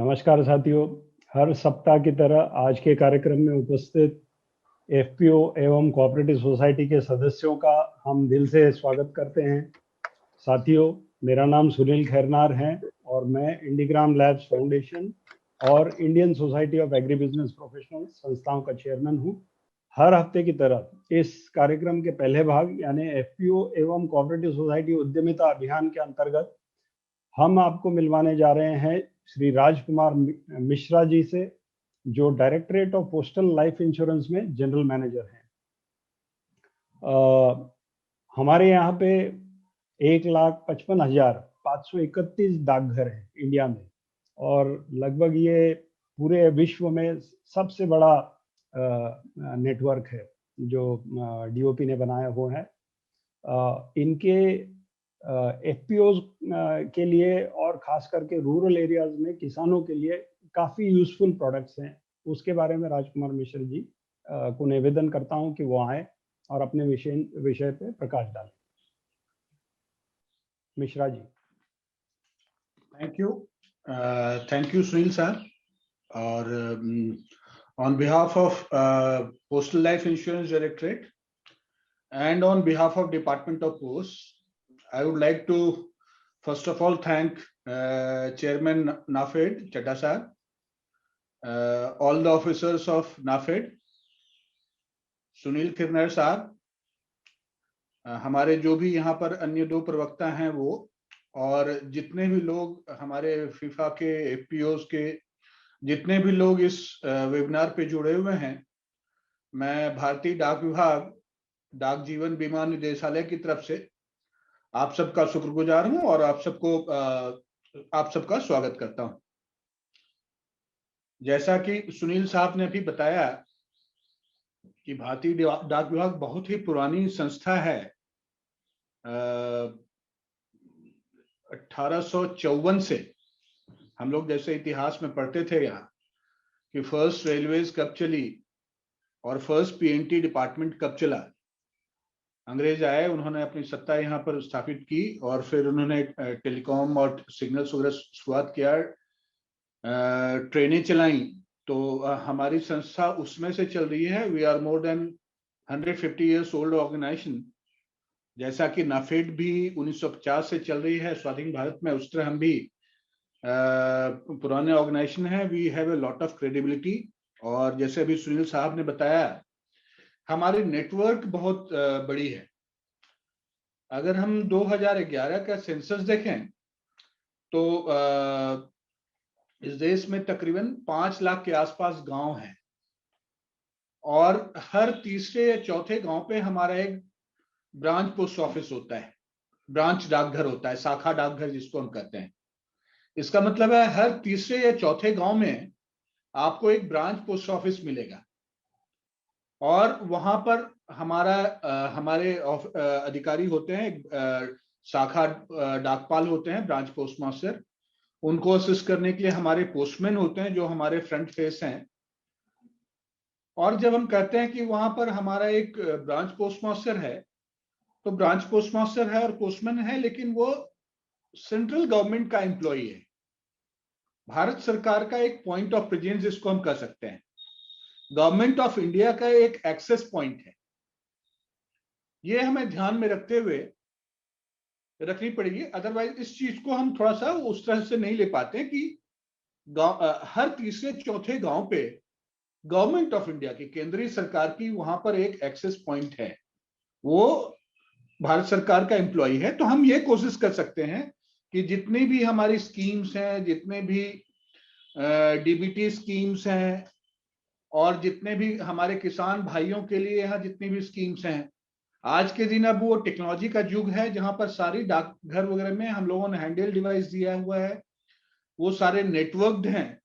नमस्कार साथियों, हर सप्ताह की तरह आज के कार्यक्रम में उपस्थित एफपीओ एवं कोऑपरेटिव सोसाइटी के सदस्यों का हम दिल से स्वागत करते हैं। साथियों, मेरा नाम सुनील खैरनार है और मैं इंडीग्राम लैब्स फाउंडेशन और Indian society of agri business professionals संस्थाओं का चेयरमैन हूं। हर हफ्ते की तरह इस कार्यक्रम के पहले भाग यानी एफपीओ एवं कोऑपरेटिव सोसाइटी उद्यमिता अभियान के अंतर्गत हम आपको मिलवाने जा रहे हैं श्री राजकुमार मिश्रा जी से, जो directorate of postal life insurance में जनरल मैनेजर हैं। हमारे यहाँ पे 1,55,531 डाकघर हैं इंडिया में और लगभग ये पूरे विश्व में सबसे बड़ा नेटवर्क है जो डीओपी ने बनाया हुआ है। इनके एफपीओज के लिए और खास करके रूरल एरियाज में किसानों के लिए काफ़ी यूजफुल प्रोडक्ट्स हैं। उसके बारे में राजकुमार मिश्रा जी को निवेदन करता हूं कि वो आए और अपने विषय पे प्रकाश डालें। Mishra ji. Thank you Sunil sir. और on behalf of Postal Life Insurance Directorate and on behalf of Department of Posts, I would like to first of all thank Chairman NAFED, Chadha sir, all the officers of NAFED, Sunil Khairnar साहब, हमारे जो भी यहाँ पर अन्य दो प्रवक्ता हैं वो, और जितने भी लोग हमारे फीफा के एफपीओज के जितने भी लोग इस वेबिनार पे जुड़े हुए हैं, मैं भारतीय डाक विभाग डाक जीवन बीमा निदेशालय की तरफ से आप सबका शुक्रगुजार हूं और आप सबका स्वागत करता हूं। जैसा कि सुनील साहब ने भी बताया कि भारतीय डाक विभाग बहुत ही पुरानी संस्था है। 1854 से हम लोग जैसे इतिहास में पढ़ते थे यहाँ कि फर्स्ट रेलवेज कब चली और फर्स्ट पीएनटी डिपार्टमेंट कब चला। अंग्रेज आए, उन्होंने अपनी सत्ता यहाँ पर स्थापित की और फिर उन्होंने टेलीकॉम और सिग्नल्स वगैरह शुरुआत किया, ट्रेनें चलाई। तो हमारी संस्था उसमें से चल रही है। We are more than 150 years old organisation. जैसा कि नाफेड भी 1950 से चल रही है स्वाधीन भारत में, उस तरह हम भी पुराने ऑर्गेनाइजेशन है। We have a lot of credibility. और जैसे अभी सुनील साहब ने बताया, हमारी नेटवर्क बहुत बड़ी है। अगर हम 2011 का सेंसस देखें तो इस देश में तकरीबन 5 लाख के आसपास गांव हैं और हर तीसरे या चौथे गांव पे हमारा एक ब्रांच पोस्ट ऑफिस होता है, ब्रांच डाकघर होता है, शाखा डाकघर जिसको हम कहते हैं। इसका मतलब है हर तीसरे या चौथे गांव में आपको एक ब्रांच पोस्ट ऑफिस मिलेगा और वहां पर हमारे अधिकारी होते हैं, शाखा डाकपाल होते हैं, ब्रांच पोस्ट मास्टर। उनको असिस्ट करने के लिए हमारे पोस्टमैन होते हैं जो हमारे फ्रंट फेस हैं। और जब हम कहते हैं कि वहां पर हमारा एक ब्रांच पोस्ट मास्टर है, तो ब्रांच पोस्ट मास्टर है और पोस्टमैन है, लेकिन वो सेंट्रल गवर्नमेंट का एम्प्लॉई है, भारत सरकार का एक पॉइंट ऑफ प्रेजेंस जिसको हम कह सकते हैं, गवर्नमेंट ऑफ इंडिया का एक एक्सेस पॉइंट है। ये हमें ध्यान में रखते हुए रखनी पड़ेगी, अदरवाइज इस चीज को हम थोड़ा सा उस तरह से नहीं ले पाते कि हर तीसरे चौथे गांव पे गवर्नमेंट ऑफ इंडिया की, केंद्रीय सरकार की वहां पर एक एक्सेस पॉइंट है, वो भारत सरकार का एम्प्लॉय है। तो हम ये कोशिश कर सकते हैं कि जितनी भी हमारी स्कीम्स हैं, जितने भी डीबीटी स्कीम्स हैं और जितने भी हमारे किसान भाइयों के लिए यहाँ जितनी भी स्कीम्स हैं, आज के दिन अब वो टेक्नोलॉजी का युग है जहां पर सारी डाकघर वगैरह में हम लोगों ने हैंडल डिवाइस दिया हुआ है, वो सारे नेटवर्क्ड हैं।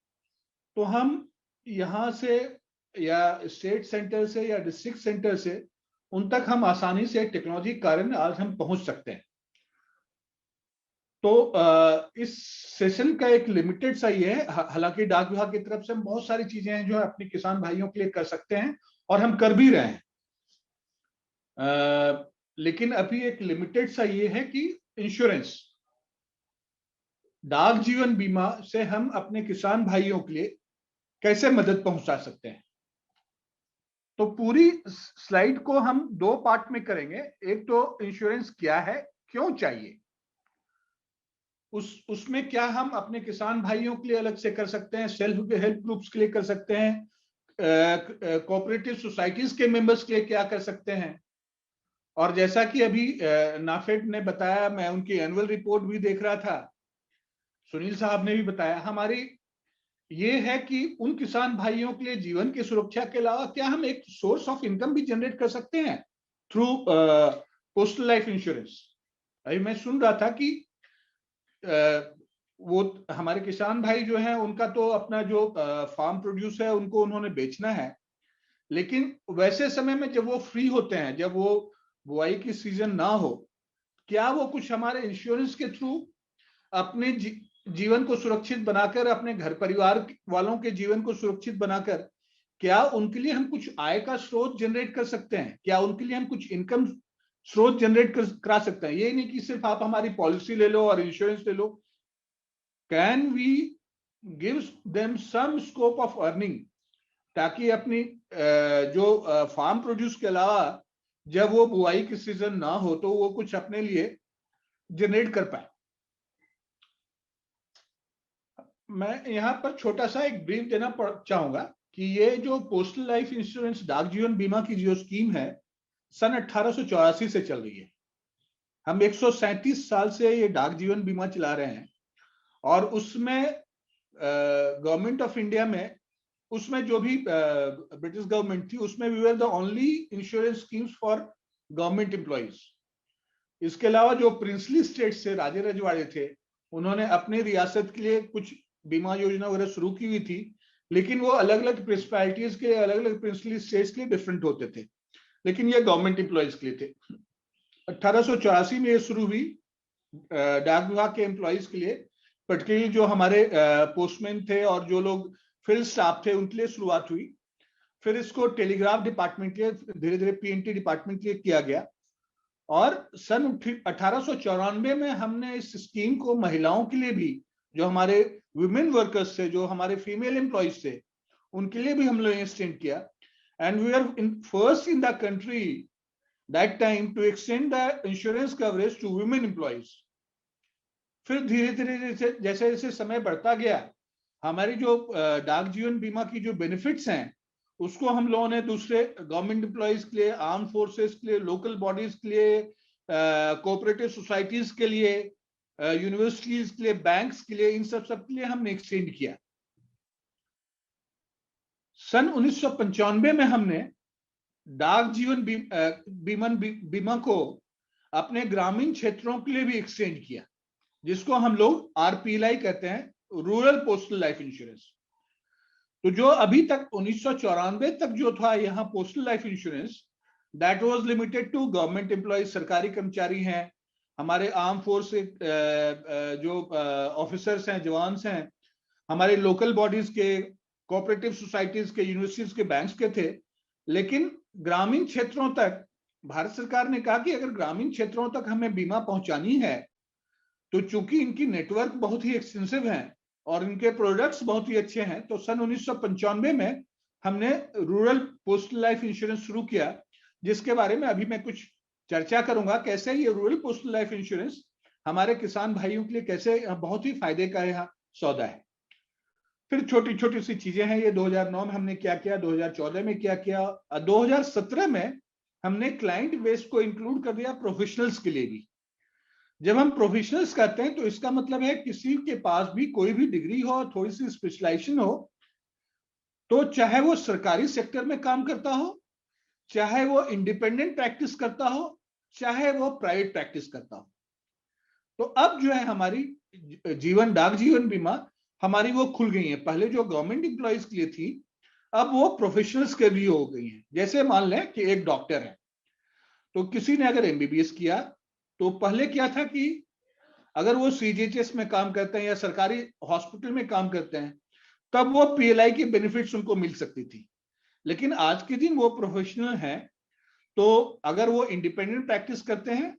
तो हम यहाँ से या स्टेट सेंटर से या डिस्ट्रिक्ट सेंटर से उन तक हम आसानी से टेक्नोलॉजी के कारण आज हम पहुंच सकते हैं। तो इस सेशन का एक लिमिटेड सा ही है, हालांकि डाक विभाग की तरफ से हम बहुत सारी चीजें हैं जो अपने किसान भाइयों के लिए कर सकते हैं और हम कर भी रहे हैं। लेकिन अभी एक लिमिटेड सा ये है कि इंश्योरेंस, डाक जीवन बीमा से हम अपने किसान भाइयों के लिए कैसे मदद पहुंचा सकते हैं। तो पूरी स्लाइड को हम दो पार्ट में करेंगे। एक तो इंश्योरेंस क्या है, क्यों चाहिए, उसमें क्या हम अपने किसान भाइयों के लिए अलग से कर सकते हैं, सेल्फ हेल्प ग्रुप्स के लिए कर सकते हैं, कोऑपरेटिव सोसाइटीज के मेंबर्स के लिए क्या कर सकते हैं। और जैसा कि अभी नाफेड ने बताया, मैं उनकी एनुअल रिपोर्ट भी देख रहा था, सुनील साहब ने भी बताया, हमारी ये है कि उन किसान भाइयों के लिए जीवन की सुरक्षा के अलावा क्या हम एक सोर्स ऑफ इनकम भी जनरेट कर सकते हैं थ्रू पोस्टल लाइफ इंश्योरेंस। अभी मैं सुन रहा था कि वो हमारे किसान भाई जो हैं उनका तो अपना जो फार्म प्रोड्यूस है उनको उन्होंने बेचना है, लेकिन वैसे समय में जब वो फ्री होते हैं, जब वो बुआई की सीजन ना हो, क्या वो कुछ हमारे इंश्योरेंस के थ्रू अपने जीवन को सुरक्षित बनाकर, अपने घर परिवार वालों के जीवन को सुरक्षित बनाकर, क्या उनके लिए हम कुछ आय का स्रोत जनरेट कर सकते हैं, क्या उनके लिए हम कुछ इनकम स्रोत जनरेट करा सकते हैं। ये नहीं कि सिर्फ आप हमारी पॉलिसी ले लो और इंश्योरेंस ले लो। Can we give them some scope of earning, ताकि अपनी जो फार्म प्रोड्यूस के अलावा जब वो बुआई की सीजन ना हो तो वो कुछ अपने लिए जनरेट कर पाए। मैं यहाँ पर छोटा सा एक ब्रीफ देना चाहूंगा कि ये जो पोस्टल लाइफ इंश्योरेंस डाक जीवन बीमा की जो स्कीम है सन 1884 से चल रही है। हम 137 साल से ये डाक जीवन बीमा चला रहे हैं और उसमें गवर्नमेंट ऑफ इंडिया में, उसमें जो भी ब्रिटिश गवर्नमेंट थी उसमें we were the only insurance schemes for government employees. इसके अलावा जो प्रिंसली स्टेट्स थे, राजे रजवाड़े थे, उन्होंने अपनी रियासत के लिए कुछ बीमा योजना वगैरह शुरू की हुई थी, लेकिन वो अलग अलग प्रिंसिपैलिटीज के, अलग अलग प्रिंसली स्टेट्स के लिए डिफरेंट होते थे, लेकिन ये गवर्नमेंट एम्प्लॉइज के लिए थे। 1884 में ये शुरू हुई डाक विभाग के एम्प्लॉइज के लिए, पर्टिकुलरली जो हमारे पोस्टमैन थे और जो लोग फील्ड स्टाफ थे उनके लिए शुरुआत हुई। फिर इसको टेलीग्राफ डिपार्टमेंट के, धीरे धीरे पीएनटी डिपार्टमेंट के लिए किया गया और सन 1894 में हमने इस स्कीम को महिलाओं के लिए भी, जो हमारे वुमेन वर्कर्स थे, जो हमारे फीमेल एम्प्लॉइज थे, उनके लिए भी हम लोग एक्सटेंड किया। And we are first in the country that time to extend the insurance coverage to women employees. फिर धीरे धीरे जैसे जैसे समय बढ़ता गया, हमारी जो डाक जीवन बीमा की जो बेनिफिट्स हैं उसको हम लोगों ने दूसरे गवर्नमेंट एम्प्लॉइज के लिए, आर्म फोर्सेस के लिए, लोकल बॉडीज के लिए, कोऑपरेटिव सोसाइटीज के लिए, यूनिवर्सिटीज के लिए, बैंक्स के लिए, इन सब के लिए हमने एक्सटेंड किया। सन 1995 में हमने डाक जीवन बीमा को अपने ग्रामीण क्षेत्रों के लिए भी एक्सटेंड किया, जिसको हम लोग आरपीएलआई कहते हैं, रूरल पोस्टल लाइफ इंश्योरेंस। तो जो अभी तक 1994 तक जो था यहाँ postal life insurance, that was limited to government employees, सरकारी कर्मचारी हैं, हमारे आर्म फोर्स जो ऑफिसर्स हैं, जवान हैं, हमारे लोकल बॉडीज के, कोऑपरेटिव सोसाइटीज के, यूनिवर्सिटीज के, बैंक्स के थे। लेकिन ग्रामीण क्षेत्रों तक भारत सरकार ने कहा कि अगर ग्रामीण क्षेत्रों तक हमें बीमा पहुंचानी है तो चूंकि इनकी नेटवर्क बहुत ही एक्सटेंसिव है और इनके प्रोडक्ट्स बहुत ही अच्छे हैं, तो सन 1995 में हमने रूरल पोस्टल लाइफ इंश्योरेंस शुरू किया, जिसके बारे में अभी मैं कुछ चर्चा करूंगा, कैसे ये रूरल पोस्टल लाइफ इंश्योरेंस हमारे किसान भाइयों के लिए कैसे बहुत ही फायदे का यह सौदा है। फिर छोटी छोटी सी चीजें हैं, ये 2009 में हमने क्या किया, 2014 में क्या किया, 2017 में हमने क्लाइंट बेस को इंक्लूड कर दिया प्रोफेशनल्स के लिए भी। जब हम प्रोफेशनल्स कहते हैं तो इसका मतलब है किसी के पास भी कोई भी डिग्री हो, थोड़ी सी स्पेशलाइजेशन हो, तो चाहे वो सरकारी सेक्टर में काम करता हो, चाहे वो इंडिपेंडेंट प्रैक्टिस करता हो, चाहे वो प्राइवेट प्रैक्टिस करता हो। तो अब जो है हमारी डाक जीवन बीमा हमारी वो खुल गई है। पहले जो गवर्नमेंट एम्प्लॉइज के लिए थी, अब वो प्रोफेशनल्स के लिए हो गई है। जैसे मान लें कि एक डॉक्टर है, तो किसी ने अगर एमबीबीएस किया, तो पहले क्या था कि अगर वो सीजीएचएस में काम करते हैं या सरकारी हॉस्पिटल में काम करते हैं, तब वो पीएलआई की बेनिफिट्स उनको मिल सकती थी। लेकिन आज के दिन वो प्रोफेशनल हैं, तो अगर वो इंडिपेंडेंट प्रैक्टिस करते हैं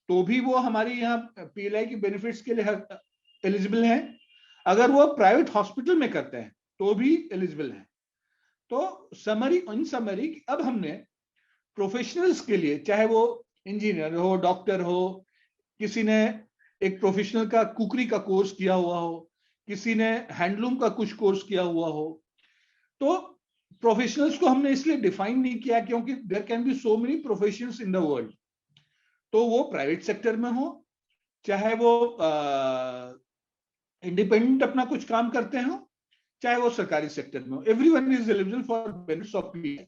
तो भी वो हमारी यहाँ पीएलआई की बेनिफिट्स के लिए एलिजिबल हैं, अगर वो प्राइवेट हॉस्पिटल में करते हैं तो भी एलिजिबल हैं। तो समरी इन समरी अब हमने प्रोफेशनल्स के लिए, चाहे वो इंजीनियर हो, डॉक्टर हो, किसी ने एक प्रोफेशनल का कुकरी का कोर्स किया हुआ हो, किसी ने हैंडलूम का कुछ कोर्स किया हुआ हो, तो प्रोफेशनल्स को हमने इसलिए डिफाइन नहीं किया क्योंकि there can be so many professions in the world. तो वो प्राइवेट सेक्टर में हो, चाहे वो इंडिपेंडेंट अपना कुछ काम करते हो, चाहे वो सरकारी सेक्टर में हो, everyone is eligible for benefits of PLI.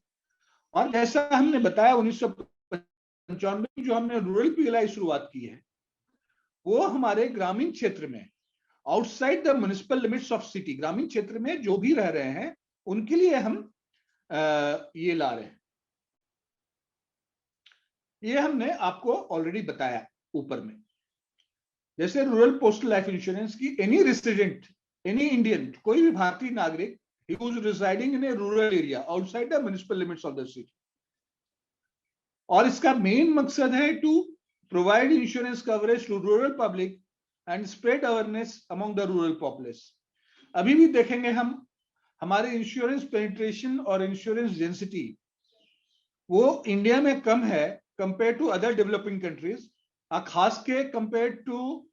और जैसा हमने बताया 1995 में जो हमने रूरल पीएलआई शुरुआत की है, वो हमारे ग्रामीण क्षेत्र में, outside the municipal limits of city, ग्रामीण क्षेत्र में जो भी रह रहे हैं उनके लिए हम ये ला रहे हैं। ये हमने आपको ऑलरेडी बताया ऊपर में। जैसे रूरल पोस्टल लाइफ इंश्योरेंस की एनी रेसिडेंट, एनी इंडियन, कोई भी भारतीय नागरिक who is residing in a rural area outside the municipal limits of the city, और इसका मेन मकसद है to provide insurance coverage to rural public and spread awareness among the rural population. अभी भी देखेंगे हम, हमारे इंश्योरेंस पेनिट्रेशन और इंश्योरेंस डेंसिटी वो इंडिया में कम है compare to other developing countries, खास के कंपेयर टू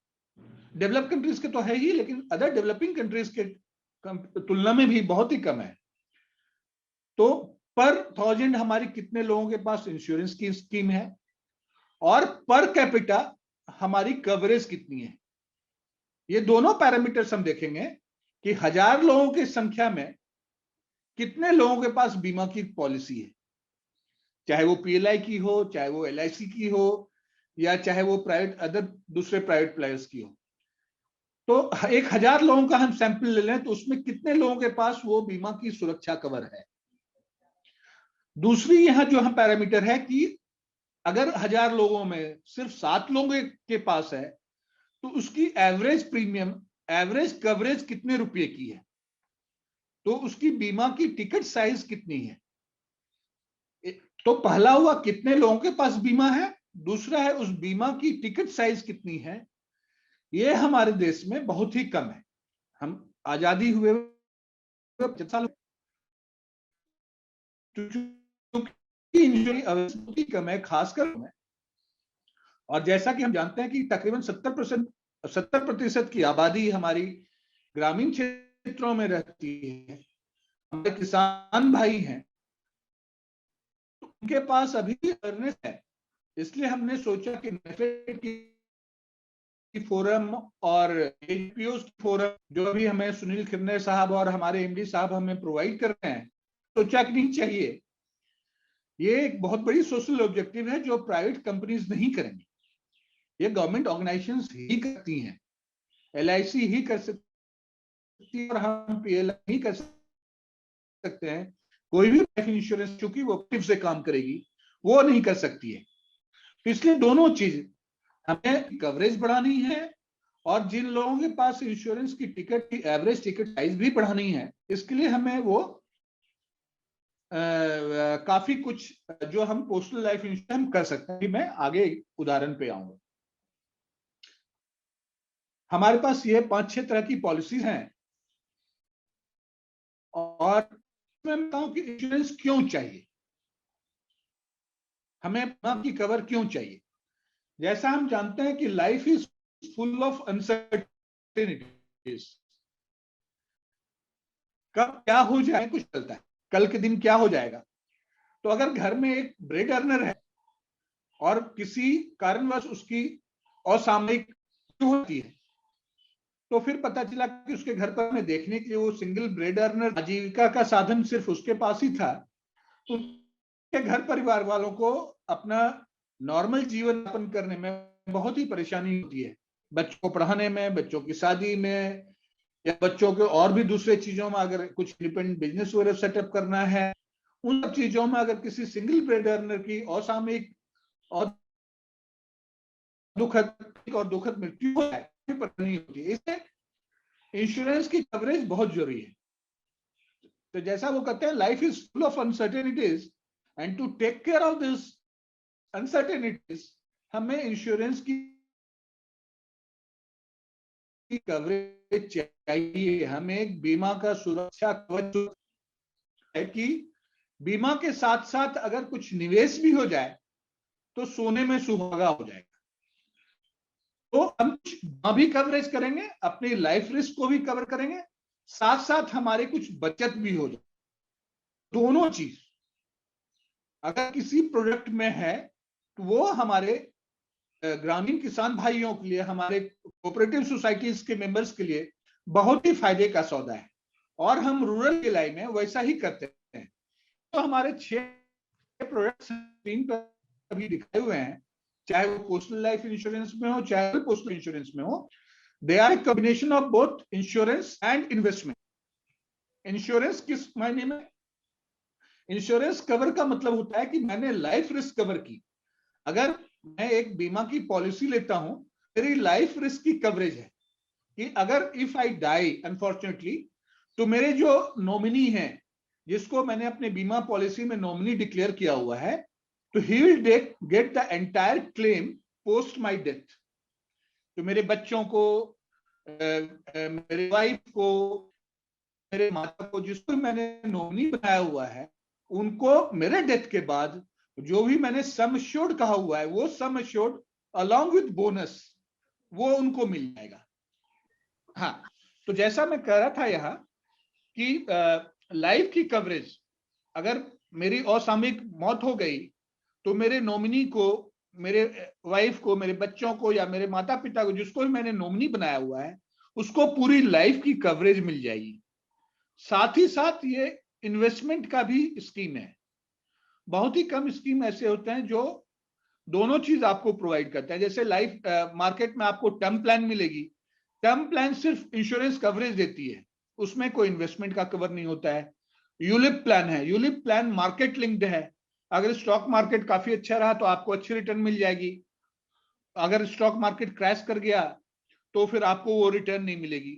डेवलप कंट्रीज के तो है ही, लेकिन अदर डेवलपिंग कंट्रीज के तुलना में भी बहुत ही कम है। तो पर 1000 हमारी कितने लोगों के पास इंश्योरेंस की स्कीम है, और पर कैपिटा हमारी कवरेज कितनी है, ये दोनों पैरामीटर्स हम देखेंगे कि 1000 लोगों की संख्या में कितने लोगों के पास बीमा की पॉलिसी है, चाहे वो पीएलआई की हो, चाहे वो एलआईसी की हो, या चाहे वो प्राइवेट अदर दूसरे प्राइवेट प्लेयर्स की हो। तो 1000 लोगों का हम सैंपल ले लें तो उसमें कितने लोगों के पास वो बीमा की सुरक्षा कवर है। दूसरी यहां जो हम पैरामीटर है कि अगर 1000 लोगों में सिर्फ 7 लोगों के पास है तो उसकी एवरेज प्रीमियम, एवरेज कवरेज कितने रुपए की है, तो उसकी बीमा की टिकट साइज कितनी है। तो पहला हुआ कितने लोगों के पास बीमा है, दूसरा है उस बीमा की टिकट साइज कितनी है। ये हमारे देश में बहुत ही कम है। हम आजादी हुए साल इंजरी बहुत ही कम है, खासकर में। और जैसा कि हम जानते हैं कि तकरीबन 70% की आबादी हमारी ग्रामीण क्षेत्रों में रहती है, हमारे किसान भाई हैं, उनके पास अभी अवेयरनेस है। इसलिए हमने सोचा कि नेफेड की फोरम और एचपीओ फोरम जो अभी हमें सुनील खिरने साहब और हमारे एमडी साहब हमें प्रोवाइड कर रहे हैं, सोचा कि नहीं चाहिए, ये एक बहुत बड़ी सोशल ऑब्जेक्टिव है जो प्राइवेट कंपनीज नहीं करेंगी, ये गवर्नमेंट ऑर्गेनाइजेशंस ही करती हैं। एलआईसी ही कर सकती है और हम पीएलआई ही कर सकते हैं। कोई भी लाइफ इंश्योरेंस चूंकि वो एक्टिव से काम करेगी वो नहीं कर सकती है। तो इसलिए दोनों चीज, हमें कवरेज बढ़ानी है और जिन लोगों के पास इंश्योरेंस की टिकट की एवरेज टिकट साइज भी बढ़ानी है, इसके लिए हमें वो काफी कुछ जो हम पोस्टल लाइफ इंश्योरेंस हम कर सकते हैं। मैं आगे उदाहरण पे आऊंगा। हमारे पास ये 5-6 तरह की पॉलिसीज हैं और मैं बताऊं कि इंश्योरेंस क्यों चाहिए, हमें बीमा की कवर क्यों चाहिए। जैसा हम जानते हैं कि life is full of uncertainties, कब क्या हो जाए कुछ चलता है, कल के दिन क्या हो जाएगा। तो अगर घर में एक ब्रेड अर्नर है और किसी कारणवश उसकी असामयिक होती है, तो फिर पता चला कि उसके घर पर में देखने के लिए वो सिंगल ब्रेड अर्नर आजीविका का साधन सिर्फ उसके पास ही था, तो उसके घर परिवार वालों को अपना नॉर्मल जीवन यापन करने में बहुत ही परेशानी होती है। बच्चों को पढ़ाने में, बच्चों की शादी में, या बच्चों के और भी दूसरे चीजों में, अगर कुछ इंडिपेंडेंट बिजनेस वगैरह सेटअप करना है, उन सब चीजों में अगर किसी सिंगल ब्रेड अर्नर की असामयिक और दुखद मृत्यु हो जाए परेशानी होती है। इसलिए इंश्योरेंस की कवरेज बहुत जरूरी है। तो जैसा वो कहते हैं life is full of uncertainties and to take care of this uncertainties हमें इंश्योरेंस की कवरेज चाहिए, हमें एक बीमा का सुरक्षा कवच है कि बीमा के साथ साथ अगर कुछ निवेश भी हो जाए तो सोने में सुहागा हो जाएगा। तो हम बीमा भी कवरेज करेंगे, अपनी लाइफ रिस्क को भी कवर करेंगे, साथ साथ हमारे कुछ बचत भी हो जाए। दोनों चीज अगर किसी प्रोडक्ट में है तो वो हमारे ग्रामीण किसान भाइयों के लिए, हमारे कोऑपरेटिव सोसाइटीज के मेंबर्स के लिए बहुत ही फायदे का सौदा है। और हम रूरल इलाके में वैसा ही करते हैं। तो हमारे 6 प्रोडक्ट्स स्क्रीन पर अभी दिखाए हुए हैं, चाहे वो पोस्टल लाइफ इंश्योरेंस में हो, चाहे पोस्टल इंश्योरेंस में हो, they are a combination of both insurance and investment. Insurance किस मायने में? इंश्योरेंस कवर का मतलब होता है कि मैंने लाइफ रिस्क कवर की। अगर मैं एक बीमा की पॉलिसी लेता हूं, मेरी लाइफ रिस्क की कवरेज है कि अगर इफ आई डाई अनफॉर्चुनेटली, तो मेरे जो नॉमिनी हैं, जिसको मैंने अपने बीमा पॉलिसी में नॉमिनी डिक्लेयर किया हुआ है, तो he will get the entire claim post my death. तो मेरे बच्चों को, मेरे वाइफ को, मेरे माता को, जिसको मैंने नॉमिनी बनाया हुआ है, उनको मेरे डेथ के बाद जो भी मैंने सम एश्योर्ड कहा हुआ है, वो sum assured along with bonus वो उनको मिल जाएगा। हाँ, तो जैसा मैं कह रहा था यहाँ कि लाइफ की कवरेज, अगर मेरी असामयिक मौत हो गई तो मेरे नॉमिनी को, मेरे वाइफ को, मेरे बच्चों को या मेरे माता पिता को, जिसको भी मैंने नॉमिनी बनाया हुआ है, उसको पूरी लाइफ की कवरेज मिल जाएगी। साथ ही साथ ये इन्वेस्टमेंट का भी स्कीम है। बहुत ही कम स्कीम ऐसे होते हैं जो दोनों चीज आपको प्रोवाइड करते हैं। जैसे लाइफ मार्केट में आपको टर्म प्लान मिलेगी। टर्म प्लान सिर्फ इंश्योरेंस कवरेज देती है, उसमें कोई इन्वेस्टमेंट का कवर नहीं होता है। यूलिप प्लान है, यूलिप प्लान मार्केट लिंक्ड है। अगर स्टॉक मार्केट काफी अच्छा रहा तो आपको अच्छी रिटर्न मिल जाएगी, अगर स्टॉक मार्केट क्रैश कर गया तो फिर आपको वो रिटर्न नहीं मिलेगी।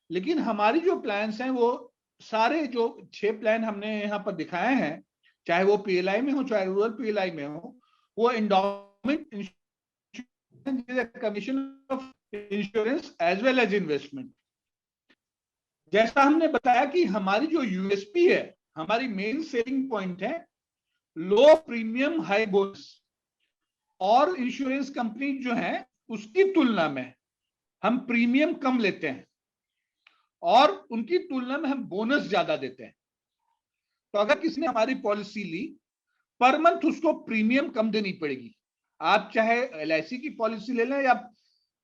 लेकिन हमारी जो प्लान्स हैं, वो सारे जो 6 प्लान हमने यहाँ पर दिखाए हैं, चाहे वो पीएलआई में हो, चाहे रूरल पीएलआई में हो, वो endowment commission of insurance as well as investment. जैसा हमने बताया कि हमारी जो यूएसपी है, हमारी मेन सेलिंग पॉइंट है लो प्रीमियम हाई बोनस। और इंश्योरेंस कंपनी जो है उसकी तुलना में हम प्रीमियम कम लेते हैं और उनकी तुलना में हम बोनस ज्यादा देते हैं। तो अगर किसी ने हमारी पॉलिसी ली, पर मंथ उसको प्रीमियम कम देनी पड़ेगी। आप चाहे एलआईसी की पॉलिसी ले लें या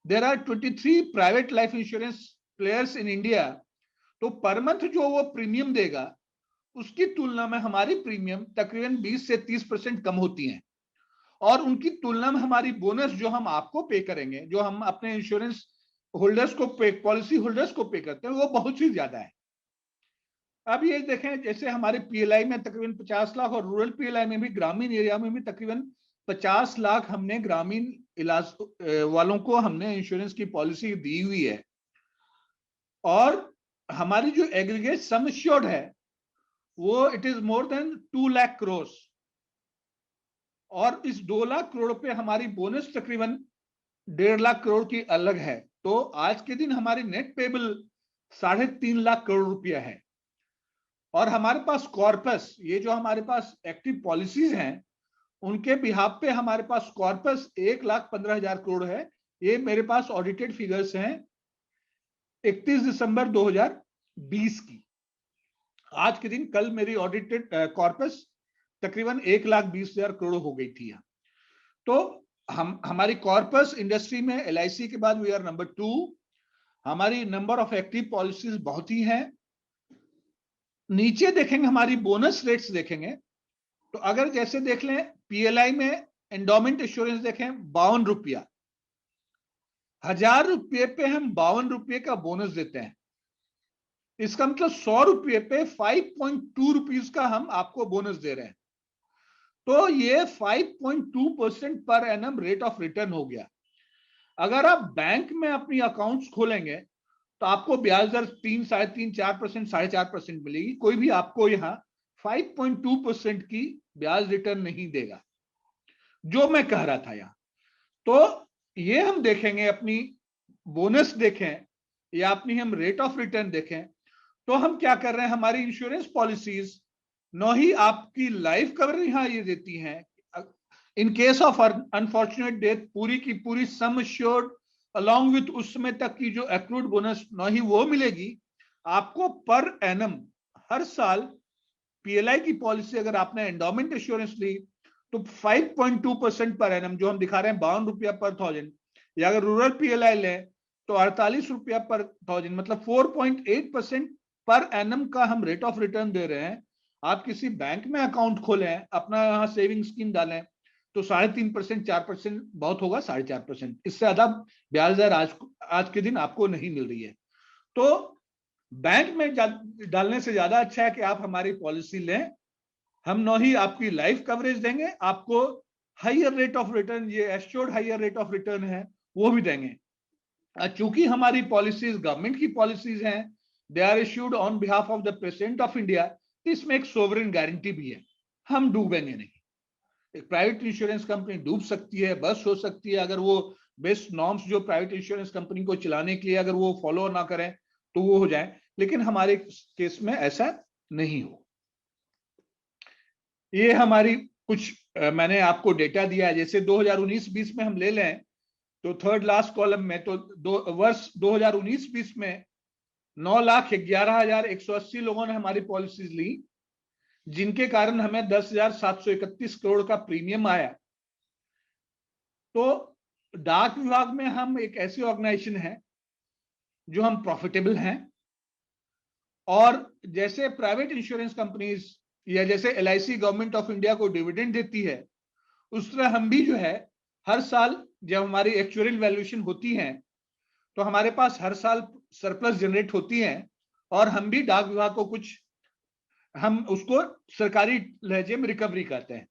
there are 23 private life insurance players in India, तो पर मंथ जो वो प्रीमियम देगा उसकी तुलना में हमारी प्रीमियम तकरीबन 20 से 30% कम होती हैं। और उनकी तुलना में हमारी बोनस जो हम आपको पे करेंगे, जो हम अपने इंश्योरेंस होल्डर्स को पे, पॉलिसी होल्डर्स को पे करते हैं, वो बहुत ही ज्यादा है। अब ये देखें, जैसे हमारे पीएलआई में तकरीबन 50 लाख और रूरल पीएलआई में भी, ग्रामीण एरिया में भी तकरीबन 50 लाख हमने ग्रामीण इलाज वालों को हमने इंश्योरेंस की पॉलिसी दी हुई है। और हमारी जो एग्रीगेट सम एश्योर्ड है वो it is more than 2 lakh crore. और इस 2 लाख करोड़ पे हमारी बोनस तकरीबन 1.5 लाख करोड़ की अलग है। तो आज के दिन हमारी नेट पेबल 3.5 लाख करोड़ रुपया है। और हमारे पास कॉर्पस, ये जो हमारे पास एक्टिव पॉलिसीज हैं, उनके बिहाफ पे हमारे पास कॉर्पस 1,15,000 करोड़ है। ये मेरे पास ऑडिटेड फिगर्स हैं 31 दिसंबर 2020 की। आज के दिन, कल मेरी ऑडिटेड कॉर्पस तकरीबन 1,20,000 करोड़ हो गई थी। तो हमारी कॉर्पस इंडस्ट्री में एलआईसी के बाद वी आर नंबर 2। हमारी नंबर ऑफ एक्टिव पॉलिसीज बहुत ही है। नीचे देखेंगे हमारी बोनस रेट्स देखेंगे, तो अगर जैसे देख लें पीएलआई में एंडोमेंट इंश्योरेंस देखें 52 रुपया, 1000 रुपये पे हम 52 रुपये का बोनस देते हैं। इसका मतलब 100 रुपये पे 5.2 रुपीज का हम आपको बोनस दे रहे हैं। तो ये 5.2% per annum rate of return हो गया। अगर आप बैंक में अपनी अकाउंट्स खोलेंगे तो आपको ब्याज दर 3, 3.5%, 4%, 4.5% मिलेगी। कोई भी आपको यहाँ 5.2% की ब्याज रिटर्न नहीं देगा, जो मैं कह रहा था यहाँ। तो ये हम देखेंगे, अपनी बोनस देखें या अपनी हम रेट ऑफ रिटर्न देखें, तो हम क्या कर रहे हैं, हमारी इंश्योरेंस पॉलिसीज न ही आपकी लाइफ कवर यहां ये देती हैं, in case of unfortunate death पूरी की पूरी सम एश्योर्ड अलॉन्ग विथ उस समय तक की जो एक्रूड बोनस न ही वो मिलेगी आपको, पर एनम हर साल पीएलआई की पॉलिसी अगर आपने एंडोमेंट इंश्योरेंस ली तो 5.2% पर एनम, जो हम दिखा रहे हैं 52 रुपया पर थाउजेंड, या अगर रूरल पीएलआई लें तो 48 रुपया पर थाउजेंड, मतलब 4.8% पर एनम का हम रेट ऑफ रिटर्न दे रहे हैं। आप किसी बैंक में अकाउंट खोलें, अपना यहाँ सेविंग स्कीम डालें तो 3.5%, 4% बहुत होगा 4.5%, इससे ज्यादा ब्याज दर आज के दिन आपको नहीं मिल रही है। तो बैंक में डालने से ज्यादा अच्छा है कि आप हमारी पॉलिसी लें, हम न ही आपकी लाइफ कवरेज देंगे, आपको हायर रेट ऑफ रिटर्न, ये assured higher rate of return है वो भी देंगे। चूंकि हमारी पॉलिसीज गवर्नमेंट की पॉलिसीज हैं, they are issued on behalf of the President of India, इसमें एक सोवरेन गारंटी भी है, हम डूबेंगे नहीं। एक प्राइवेट इंश्योरेंस कंपनी डूब सकती है, बस हो सकती है, अगर वो बेस्ट नॉर्म्स जो प्राइवेट इंश्योरेंस कंपनी को चलाने के लिए अगर वो फॉलो ना करें तो वो हो जाए, लेकिन हमारे केस में ऐसा नहीं हो। ये हमारी कुछ मैंने आपको डेटा दिया है, जैसे 2019-20 में हम ले लें तो थर्ड लास्ट कॉलम में तो वर्ष 2019-20 में 9,11,180 लोगों ने हमारी पॉलिसीज ली, जिनके कारण हमें 10,731 करोड़ का प्रीमियम आया। तो डाक विभाग में हम एक ऐसी ऑर्गेनाइजेशन है जो हम प्रॉफिटेबल हैं, और जैसे प्राइवेट इंश्योरेंस कंपनीज या जैसे एलआईसी गवर्नमेंट ऑफ इंडिया को डिविडेंड देती है, उस तरह हम भी जो है हर साल जब हमारी एक्चुअल वैल्यूएशन होती है तो हमारे पास हर साल सरप्लस जनरेट होती है, और हम भी डाक विभाग को कुछ, हम उसको सरकारी लहजे में रिकवरी कहते हैं,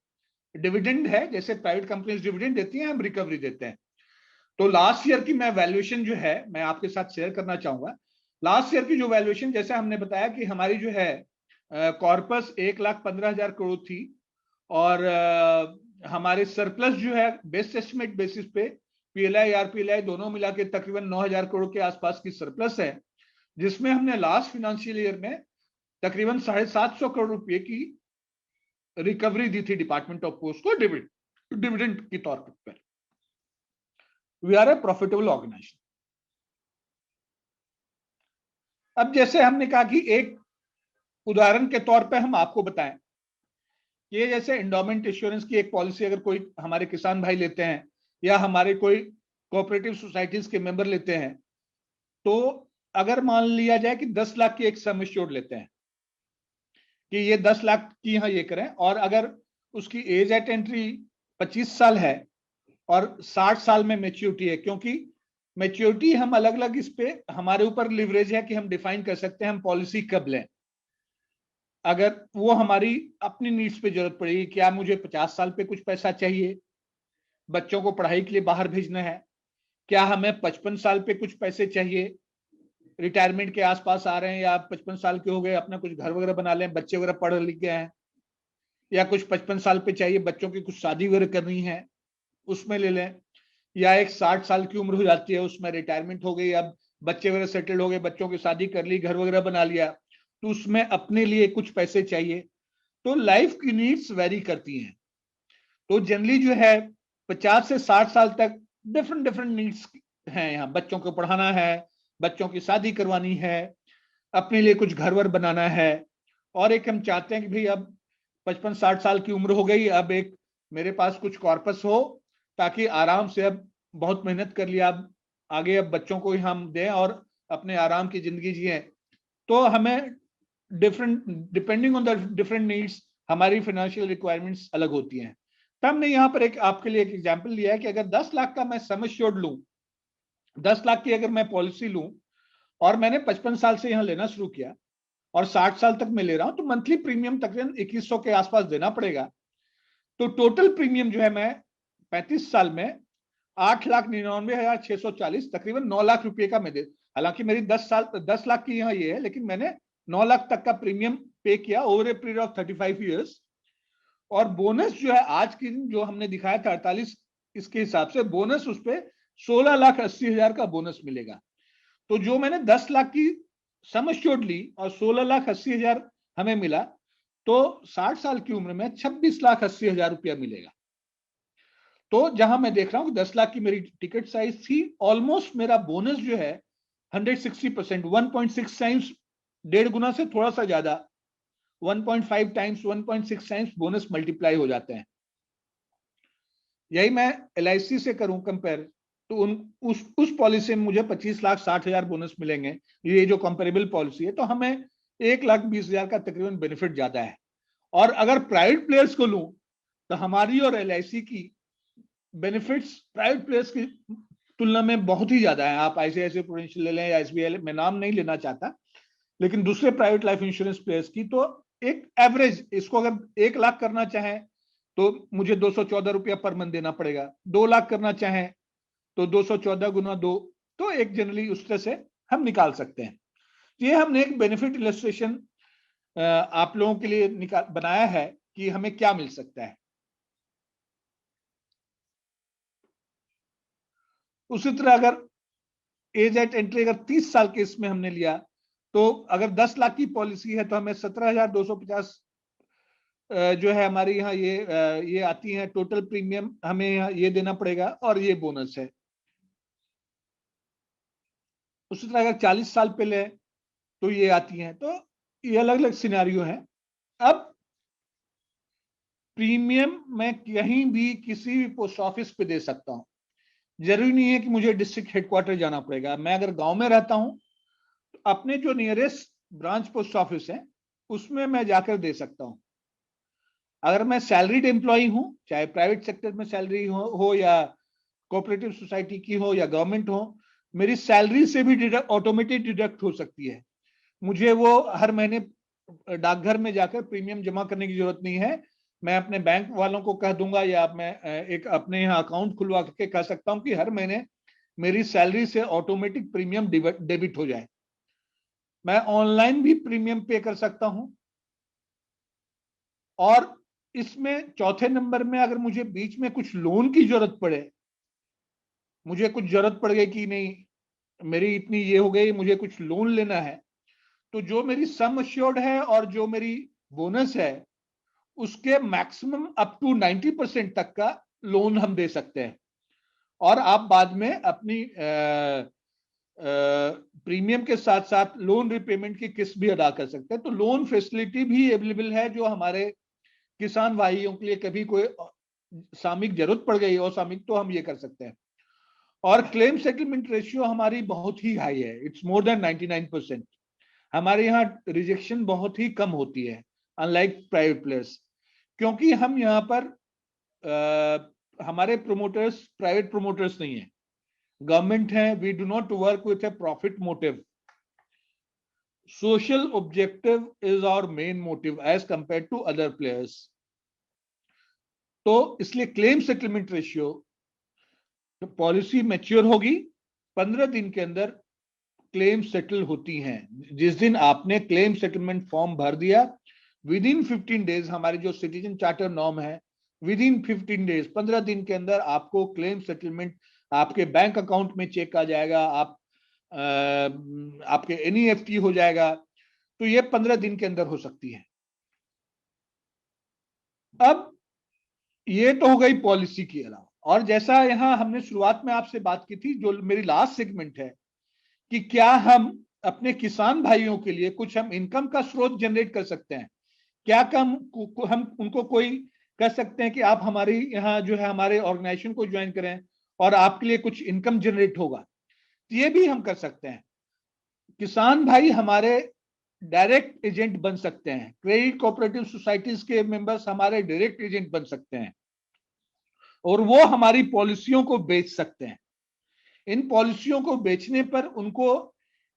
डिविडेंड है, जैसे प्राइवेट कंपनीज डिविडेंड देती हैं हम रिकवरी देते हैं। तो लास्ट ईयर की मैं वैल्यूएशन जो है मैं आपके साथ शेयर करना चाहूंगा। लास्ट ईयर की जो वैल्यूएशन, जैसे हमने बताया कि हमारी जो है कॉर्पस 1,15,000 करोड़ थी, और हमारे सरप्लस जो है बेस्ट एस्टिमेट बेसिस पे पीएलआई आरपीएलआई दोनों मिला के तकरीबन 9,000 करोड़ के आसपास की सरप्लस है, जिसमें हमने लास्ट फाइनेंशियल ईयर में तकरीबन 750 करोड़ रुपए की रिकवरी दी थी डिपार्टमेंट ऑफ पोस्ट को डिविडेंड के तौर पर। We are a profitable organisation. अब जैसे हमने कहा कि एक उदाहरण के तौर पे हम आपको बताएं, ये जैसे एंडोमेंट इंश्योरेंस की एक पॉलिसी अगर कोई हमारे किसान भाई लेते हैं या हमारे कोई कोऑपरेटिव सोसाइटीज के मेंबर लेते हैं, तो अगर मान लिया जाए कि 10 लाख की एक सम एश्योर्ड लेते हैं कि ये 10 लाख की यहां ये करें, और अगर उसकी एज एट एंट्री 25 साल है और 60 साल में मैच्योरिटी है, क्योंकि मैच्योरिटी हम अलग अलग इस पे हमारे ऊपर लिवरेज है कि हम डिफाइन कर सकते हैं हम पॉलिसी कब लें। अगर वो हमारी अपनी नीड्स पे जरूरत पड़ेगी, क्या मुझे 50 साल पे कुछ पैसा चाहिए, बच्चों को पढ़ाई के लिए बाहर भेजना है, क्या हमें 55 साल पे कुछ पैसे चाहिए, रिटायरमेंट के आसपास आ रहे हैं या 55 साल के हो गए, अपना कुछ घर वगैरह बना लें, बच्चे वगैरह पढ़ लिख गए हैं, या कुछ 55 साल पे चाहिए, बच्चों की कुछ शादी वगैरह करनी है उसमें ले लें, या एक 60 साल की उम्र हो जाती है उसमें रिटायरमेंट हो गई, अब बच्चे वगैरह सेटल्ड हो गए, बच्चों की शादी कर ली, घर वगैरह बना लिया, तो उसमें अपने लिए कुछ पैसे चाहिए। तो लाइफ की नीड्स वेरी करती हैं। तो जनरली जो है 50 से 60 साल तक डिफरेंट नीड्स हैं, यहाँ बच्चों को पढ़ाना है, बच्चों की शादी करवानी है, अपने लिए कुछ घर वर बनाना है, और एक हम चाहते हैं कि भाई अब 55-60 साल की उम्र हो गई, अब एक मेरे पास कुछ कॉर्पस हो ताकि आराम से, अब बहुत मेहनत कर लिया, अब आगे अब बच्चों को ही हम दें और अपने आराम की जिंदगी जिए। तो हमें depending on the different needs हमारी फाइनेंशियल रिक्वायरमेंट्स अलग होती हैं। तो हमने यहाँ पर एक आपके लिए एक एग्जाम्पल लिया है कि अगर 10 लाख का मैं सम एश्योर्ड लूं, 10 लाख की अगर मैं पॉलिसी लूं और मैंने 55 साल से यहाँ लेना शुरू किया और 60 साल तक मैं ले रहा हूं, तो मंथली प्रीमियम तकरीबन 2100 के आसपास देना पड़ेगा। तो टोटल प्रीमियम जो है मैं 35 साल में 8,99,640 तकरीबन 9 लाख रुपए का मैं दे, हालांकि मेरी 10 लाख की यहाँ ये है, लेकिन मैंने 9 लाख तक का प्रीमियम पे किया over a period of 35 years. और बोनस जो है आज की जो हमने दिखाया था 48, इसके हिसाब से बोनस उस पर 16,80,000 का बोनस मिलेगा। तो जो मैंने 10 लाख की सम एश्योर्ड ली और 16,80,000 हमें मिला, तो 60 साल की उम्र में 26,80,000 रुपया मिलेगा। तो जहां मैं देख रहा हूं कि 10 लाख की मेरी टिकट साइज थी, ऑलमोस्ट मेरा बोनस जो है 160%, 1.6 टाइम्स, 1.5 गुना से थोड़ा सा ज्यादा, 1.5 टाइम्स, 1.6 टाइम्स बोनस मल्टीप्लाई हो जाते हैं। यही मैं LIC से करूं कंपेयर, तो उस पॉलिसी में मुझे 25,60,000 बोनस मिलेंगे, ये जो कंपेरेबल पॉलिसी है, तो हमें 1,20,000 का तकरीबन बेनिफिट ज्यादा है। और अगर प्राइवेट प्लेयर्स को लूं तो हमारी और LIC key benefits private players की तुलना में बहुत ही ज्यादा है। आप ICICI प्रूडेंशियल ले लें या SBI, मैं नाम नहीं लेना चाहता, लेकिन दूसरे प्राइवेट लाइफ इंश्योरेंस प्लेयर्स की, तो एक एवरेज, इसको अगर 1 लाख करना चाहें तो मुझे 214 रुपया पर मंथ देना पड़ेगा, 2 लाख करना चाहें तो 214 गुना 2, तो एक जनरली उस तरह से हम निकाल सकते हैं। ये हमने एक बेनिफिट इलस्ट्रेशन आप लोगों के लिए बनाया है कि हमें क्या मिल सकता है। उसी तरह अगर एज एट एंट्री अगर 30 साल के इसमें हमने लिया, तो अगर 10 लाख की पॉलिसी है तो हमें 17,250 जो है हमारी यहाँ ये आती है टोटल प्रीमियम, हमें यहाँ ये देना पड़ेगा और ये बोनस है। उसी तरह अगर 40 साल पहले तो ये आती हैं। तो ये अलग अलग सिनेरियो हैं। अब प्रीमियम मैं कहीं भी किसी भी पोस्ट ऑफिस पे दे सकता हूं, जरूरी नहीं है कि मुझे डिस्ट्रिक्ट हेडक्वार्टर जाना पड़ेगा। मैं अगर गांव में रहता हूं तो अपने जो नियरेस्ट ब्रांच पोस्ट ऑफिस है उसमें मैं जाकर दे सकता हूं। अगर मैं सैलरीड एम्प्लॉय हूं, चाहे प्राइवेट सेक्टर में सैलरी हो या कोऑपरेटिव सोसाइटी की हो या गवर्नमेंट हो, मेरी सैलरी से भी ऑटोमेटिक डिडक्ट हो सकती है। मुझे वो हर महीने डाकघर में जाकर प्रीमियम जमा करने की जरूरत नहीं है। मैं अपने बैंक वालों को कह दूंगा या मैं एक अपने यहाँ अकाउंट खुलवा के कह सकता हूं कि हर महीने मेरी सैलरी से ऑटोमेटिक प्रीमियम डेबिट हो जाए। मैं ऑनलाइन भी प्रीमियम पे कर सकता हूं। और इसमें चौथे नंबर में अगर मुझे बीच में कुछ लोन की जरूरत पड़े, मुझे कुछ जरूरत पड़ गई कि नहीं मेरी इतनी ये हो गई, मुझे कुछ लोन लेना है, तो जो मेरी सम अश्योर्ड है और जो मेरी बोनस है उसके मैक्सिमम अप टू 90% तक का लोन हम दे सकते हैं। और आप बाद में अपनी प्रीमियम के साथ साथ लोन रिपेमेंट की किस्त भी अदा कर सकते हैं। तो लोन फैसिलिटी भी अवेलेबल है, जो हमारे किसान भाइयों के लिए कभी कोई सामयिक जरूरत पड़ गई और सामयिक, तो हम ये कर सकते हैं। और क्लेम सेटलमेंट रेशियो हमारी बहुत ही हाई है, इट्स मोर देन 99%। हमारे यहाँ रिजेक्शन बहुत ही कम होती है अनलाइक प्राइवेट प्लेयर्स, क्योंकि हम यहाँ पर हमारे प्रोमोटर्स प्राइवेट प्रोमोटर्स नहीं है, गवर्नमेंट है। We do not work with a profit motive. Social objective is our main motive as compare to other players. तो इसलिए क्लेम सेटलमेंट रेशियो, तो पॉलिसी मैच्योर होगी 15 दिन के अंदर क्लेम सेटल होती हैं। जिस दिन आपने क्लेम सेटलमेंट फॉर्म भर दिया, विद इन 15 डेज, हमारी जो सिटीजन चार्टर नॉर्म है, विद इन 15 डेज, 15 दिन के अंदर आपको क्लेम सेटलमेंट आपके बैंक अकाउंट में चेक आ जाएगा, आपके NEFT हो जाएगा। तो ये 15 दिन के अंदर हो सकती है। अब ये तो हो गई पॉलिसी के अलावा, और जैसा यहां हमने शुरुआत में आपसे बात की थी, जो मेरी लास्ट सेगमेंट है कि क्या हम अपने किसान भाइयों के लिए कुछ हम इनकम का स्रोत जनरेट कर सकते हैं। क्या हम उनको कोई कह सकते हैं कि आप हमारी यहाँ जो है हमारे ऑर्गेनाइजेशन को ज्वाइन करें और आपके लिए कुछ इनकम जनरेट होगा। तो ये भी हम कर सकते हैं। किसान भाई हमारे डायरेक्ट एजेंट बन सकते हैं, क्रेडिट कोऑपरेटिव सोसाइटीज के मेंबर्स हमारे डायरेक्ट एजेंट बन सकते हैं, और वो हमारी पॉलिसियों को बेच सकते हैं। इन पॉलिसियों को बेचने पर उनको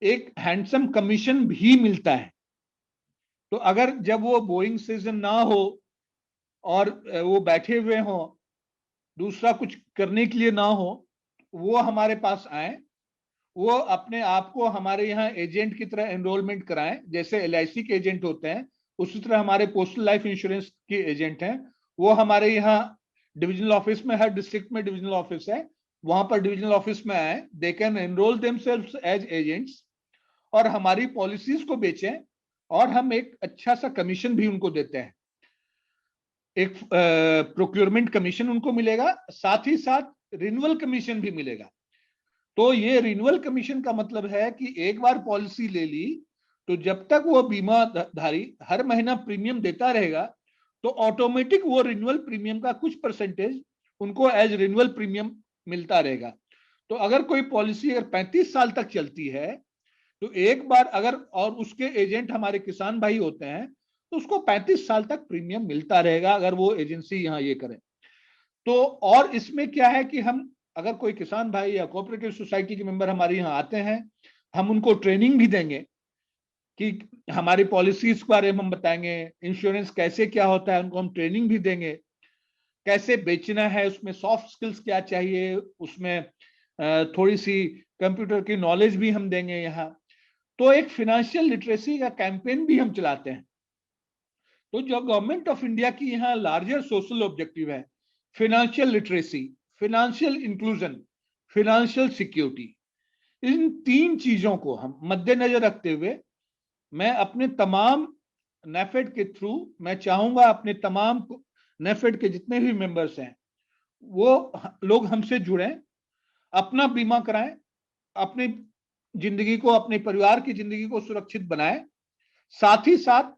एक हैंडसम कमीशन भी मिलता है। तो अगर जब वो बोइंग सीजन ना हो और वो बैठे हुए हो, दूसरा कुछ करने के लिए ना हो, वो हमारे पास आए, वो अपने आप को हमारे यहाँ एजेंट की तरह एनरोलमेंट कराएं, जैसे LIC के एजेंट होते हैं, उसी तरह हमारे पोस्टल लाइफ इंश्योरेंस के एजेंट हैं। वो हमारे यहाँ डिविजनल ऑफिस में, हर डिस्ट्रिक्ट में डिविजनल ऑफिस है, वहां पर डिविजनल ऑफिस में आए, they can enrol themselves as agents और हमारी पॉलिसीज को बेचें, और हम एक अच्छा सा कमीशन भी उनको देते हैं। एक प्रोक्योरमेंट कमीशन उनको मिलेगा, साथ ही साथ रिन्यूअल कमीशन भी मिलेगा। तो ये रिन्यूअल कमीशन का मतलब है कि एक बार पॉलिसी ले ली तो जब तक वो बीमा धारी हर महीना प्रीमियम देता रहेगा, तो ऑटोमेटिक वो रिन्यूअल प्रीमियम का कुछ परसेंटेज उनको एज रिन्यूअल प्रीमियम मिलता रहेगा। तो अगर कोई पॉलिसी अगर 35 साल तक चलती है तो एक बार अगर, और उसके एजेंट हमारे किसान भाई होते हैं, तो उसको 35 साल तक प्रीमियम मिलता रहेगा अगर वो एजेंसी यहाँ ये करे। तो और इसमें क्या है कि हम अगर कोई किसान भाई या कोऑपरेटिव सोसाइटी के मेंबर हमारे यहाँ आते हैं, हम उनको ट्रेनिंग भी देंगे कि हमारी पॉलिसीज के बारे में हम बताएंगे, इंश्योरेंस कैसे क्या होता है उनको हम ट्रेनिंग भी देंगे, कैसे बेचना है, उसमें सॉफ्ट स्किल्स क्या चाहिए, उसमें थोड़ी सी कंप्यूटर की नॉलेज भी हम देंगे यहाँ। तो एक फिनेंशियल लिटरेसी का कैंपेन भी हम चलाते हैं। तो जो गवर्नमेंट ऑफ इंडिया की यहाँ लार्जर सोशल ऑब्जेक्टिव है, financial literacy, financial inclusion, financial security, इन तीन चीजों को हम मद्देनजर रखते हुए मैं अपने तमाम नेफेड के थ्रू मैं चाहूंगा अपने तमाम नेफेड के जितने भी मेंबर्स हैं वो लोग हमसे जुड़ें, अपना बीमा कराएं, अपनी जिंदगी को, अपने परिवार की जिंदगी को सुरक्षित बनाएं। साथ ही साथ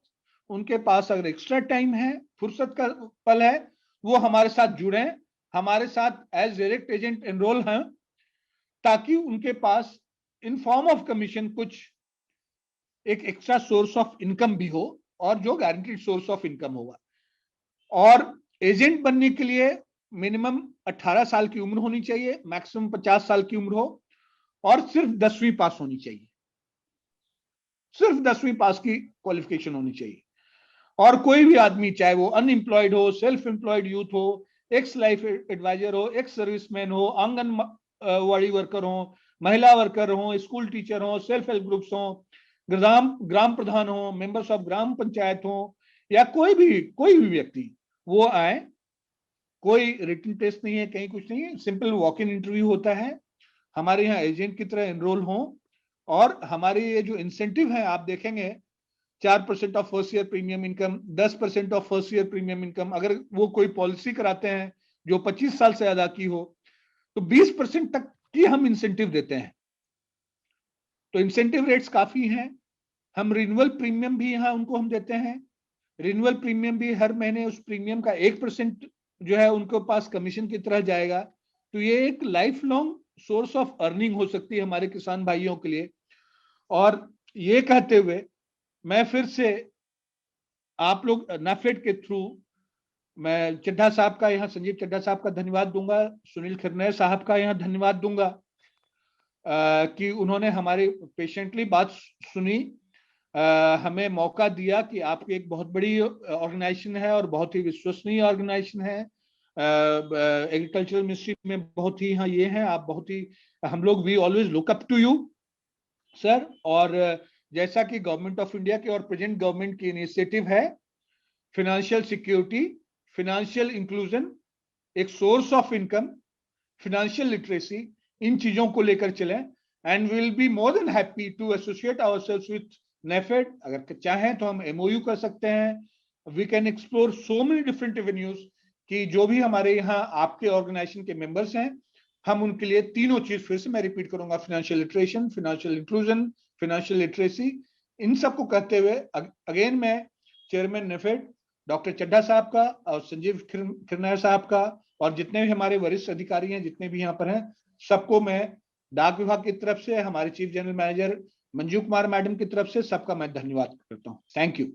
उनके पास अगर एक्स्ट्रा टाइम है, फुर्सत का पल है, वो हमारे साथ जुड़े, हमारे साथ एज डायरेक्ट एजेंट एनरोल हैं, ताकि उनके पास इन फॉर्म ऑफ कमीशन कुछ एक एक्स्ट्रा सोर्स ऑफ इनकम भी हो, और जो गारंटीड सोर्स ऑफ इनकम होगा। और एजेंट बनने के लिए मिनिमम 18 साल की उम्र होनी चाहिए, मैक्सिमम 50 साल की उम्र हो, और सिर्फ 10वीं पास होनी चाहिए, सिर्फ 10वीं पास की क्वालिफिकेशन होनी चाहिए। और कोई भी आदमी, चाहे वो अनएम्प्लॉयड हो, सेल्फ एम्प्लॉयड यूथ हो, एक्स लाइफ एडवाइजर हो, एक्स सर्विसमैन हो, आंगनवाड़ी वर्कर हो, महिला वर्कर हो, स्कूल टीचर हो, सेल्फ हेल्प ग्रुप्स हो, ग्राम प्रधान हो, मेंबर्स ऑफ ग्राम पंचायत हो, या कोई भी व्यक्ति, वो आए। कोई रिटन टेस्ट नहीं है, कहीं कुछ नहीं है, सिंपल वॉक इन इंटरव्यू होता है, हमारे यहाँ एजेंट की तरह एनरोल हो। और हमारे ये जो इंसेंटिव है आप देखेंगे, 4% of first year premium income, 10% of first year premium income, अगर वो कोई पॉलिसी कराते हैं जो 25 साल से ज्यादा की हो तो 20% तक की हम इंसेंटिव देते हैं। तो इंसेंटिव रेट्स काफी हैं। हम रिन्यूअल प्रीमियम भी यहाँ उनको हम देते हैं। रिन्यूअल प्रीमियम भी हर महीने उस प्रीमियम का 1% जो है उनके पास कमीशन की तरह जाएगा। तो ये एक life long source of earning हो सकती है हमारे किसान भाइयों के लिए। और ये कहते हुए मैं फिर से आप लोग नाफेड के थ्रू मैं चड्ढा साहब का, यहाँ संजीव चड्ढा साहब का धन्यवाद दूंगा, सुनील खरनेर साहब का यहाँ धन्यवाद दूंगा कि उन्होंने हमारी पेशेंटली बात सुनी, हमें मौका दिया कि आपकी एक बहुत बड़ी ऑर्गेनाइजेशन है और बहुत ही विश्वसनीय ऑर्गेनाइजेशन है, एग्रीकल्चरल मिनिस्ट्री में बहुत ही, हाँ ये है आप बहुत ही, हम लोग we always look up to you sir. और जैसा कि गवर्नमेंट ऑफ इंडिया के और प्रेजेंट गवर्नमेंट की इनिशिएटिव है, फिनेंशियल सिक्योरिटी, फिनेंशियल इंक्लूजन, एक source of income, financial literacy, इन चीजों को लेकर चलें। And we will be more than happy to associate ourselves with NAFED. अगर चाहें तो हम एमओयू कर सकते हैं, we can explore so many different avenues कि जो भी हमारे यहाँ आपके ऑर्गेनाइजेशन के मेंबर्स हैं, हम उनके लिए तीनों चीज, फिर से मैं रिपीट करूंगा, financial literation, financial inclusion, financial literacy, इन सबको कहते हुए अगेन मैं चेयरमैन नेफेड डॉक्टर चड्ढा साहब का और संजीव खरनेर साहब का और जितने भी हमारे वरिष्ठ अधिकारी हैं, जितने भी यहाँ पर हैं, सबको मैं डाक विभाग की तरफ से, हमारे chief general manager Manju Kumar madam की तरफ से सबका मैं धन्यवाद करता हूँ। Thank you.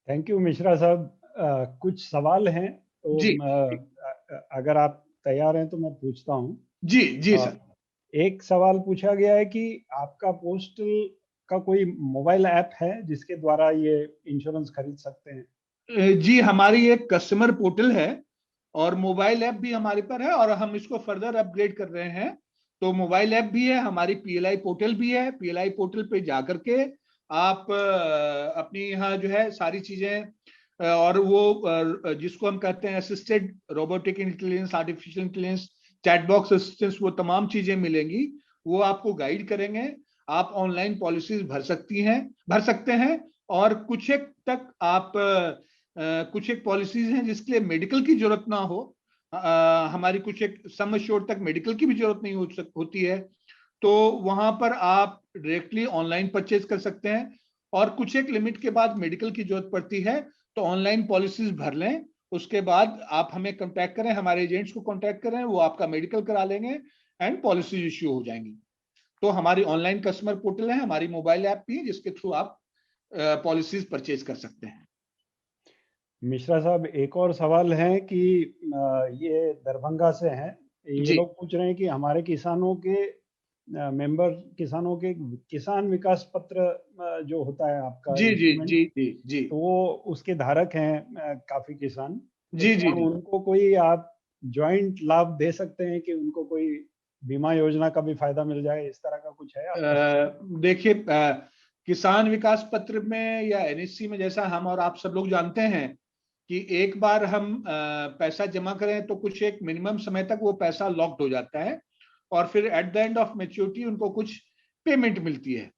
Thank you Mishra साहब। कुछ सवाल हैं तो जी अगर आप तैयार हैं तो मैं पूछता हूँ। जी जी सर। एक सवाल पूछा गया है कि आपका पोस्टल का कोई मोबाइल ऐप है जिसके द्वारा ये इंश्योरेंस खरीद सकते हैं? जी, हमारी एक कस्टमर पोर्टल है और मोबाइल ऐप भी हमारे पर है, और हम इसको फर्दर अपग्रेड कर रहे हैं। तो मोबाइल ऐप भी है, हमारी पीएलआई पोर्टल भी है। पीएलआई पोर्टल पे जाकर के आप अपनी यहाँ जो है सारी चीजें, और वो जिसको हम कहते हैं assisted robotic intelligence, artificial intelligence, chat box assistance, वो तमाम चीजें मिलेंगी, वो आपको गाइड करेंगे। आप ऑनलाइन पॉलिसीज भर सकते हैं। और कुछ एक तक आप कुछ एक पॉलिसीज हैं जिसके लिए मेडिकल की जरूरत ना हो, हमारी कुछ एक सम एश्योर्ड तक मेडिकल की भी जरूरत नहीं होती है, तो वहां पर आप डायरेक्टली ऑनलाइन परचेज कर सकते हैं। और कुछ एक लिमिट के बाद मेडिकल की जरूरत पड़ती है तो ऑनलाइन पॉलिसीज भर लें, उसके बाद आप हमें कांटेक्ट करें, हमारे एजेंट्स को कांटेक्ट करें, वो आपका मेडिकल करा लेंगे एंड पॉलिसीज इश्यू हो जाएंगी। तो हमारी ऑनलाइन कस्टमर पोर्टल है, हमारी मोबाइल ऐप भी है जिसके थ्रू आप पॉलिसीज परचेज कर सकते हैं। मिश्रा साहब, एक और सवाल है कि ये दरभंगा से हैं। ये जी लोग पूछ रहे हैं कि हमारे किसानों के मेंबर किसानों के किसान विकास पत्र जो होता है आपका जी जी इंस्ट्रूमेंट, जी जी जी तो वो उसके धारक हैं काफी किसान। तो जी क्या जी जी। उनको कोई आप जॉइंट लाभ दे सकते हैं कि उनको कोई बीमा योजना का भी फायदा मिल जाए, इस तरह का कुछ है आपके? देखिए, किसान विकास पत्र में या एनएससी में, जैसा हम और आप सब लोग जानते हैं कि एक बार हम पैसा जमा करें तो कुछ एक मिनिमम समय तक वो पैसा लॉक्ड हो जाता है और फिर at the end of maturity उनको कुछ पेमेंट मिलती है।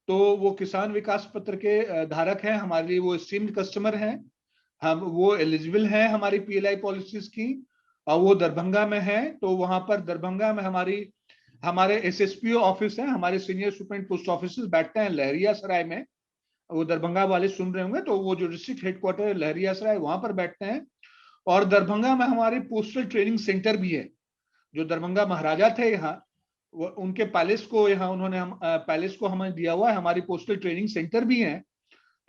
तो वो किसान विकास पत्र के धारक हैं, हमारे लिए वो स्टीम्ड कस्टमर हैं, हम वो एलिजिबल हैं हमारी पीएलआई पॉलिसीज की। और वो दरभंगा में है, तो वहां पर दरभंगा में हमारे एसएसपीओ ऑफिस है, हमारे सीनियर सुपरिटेंडेंट पोस्ट ऑफिस बैठते हैं लहरिया सराय में। वो दरभंगा वाले सुन रहे होंगे, तो वो जो डिस्ट्रिक्ट हेडक्वार्टर है लहरिया सराय, वहां पर बैठते हैं। और दरभंगा में हमारी पोस्टल ट्रेनिंग सेंटर भी है। जो दरभंगा महाराजा थे यहाँ, वो उनके पैलेस को यहाँ उन्होंने हम पैलेस को हमें दिया हुआ है, हमारी पोस्टल ट्रेनिंग सेंटर भी है।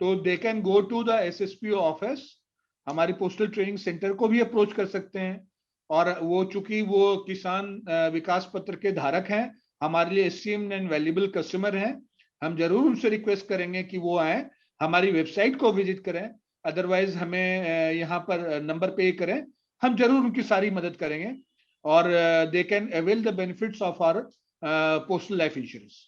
तो they can go to the SSPO office, हमारी पोस्टल ट्रेनिंग सेंटर को भी अप्रोच कर सकते हैं। और वो चूंकि वो किसान विकास पत्र के धारक हैं, हमारे लिए एस्टीम्ड एंड वैल्यूएबल कस्टमर हैं, हम जरूर उनसे रिक्वेस्ट करेंगे कि वो आए, हमारी वेबसाइट को विजिट करें। अदरवाइज हमें यहाँ पर नंबर पे करें, हम जरूर उनकी सारी मदद करेंगे। और they can avail the benefits of our postal life insurance.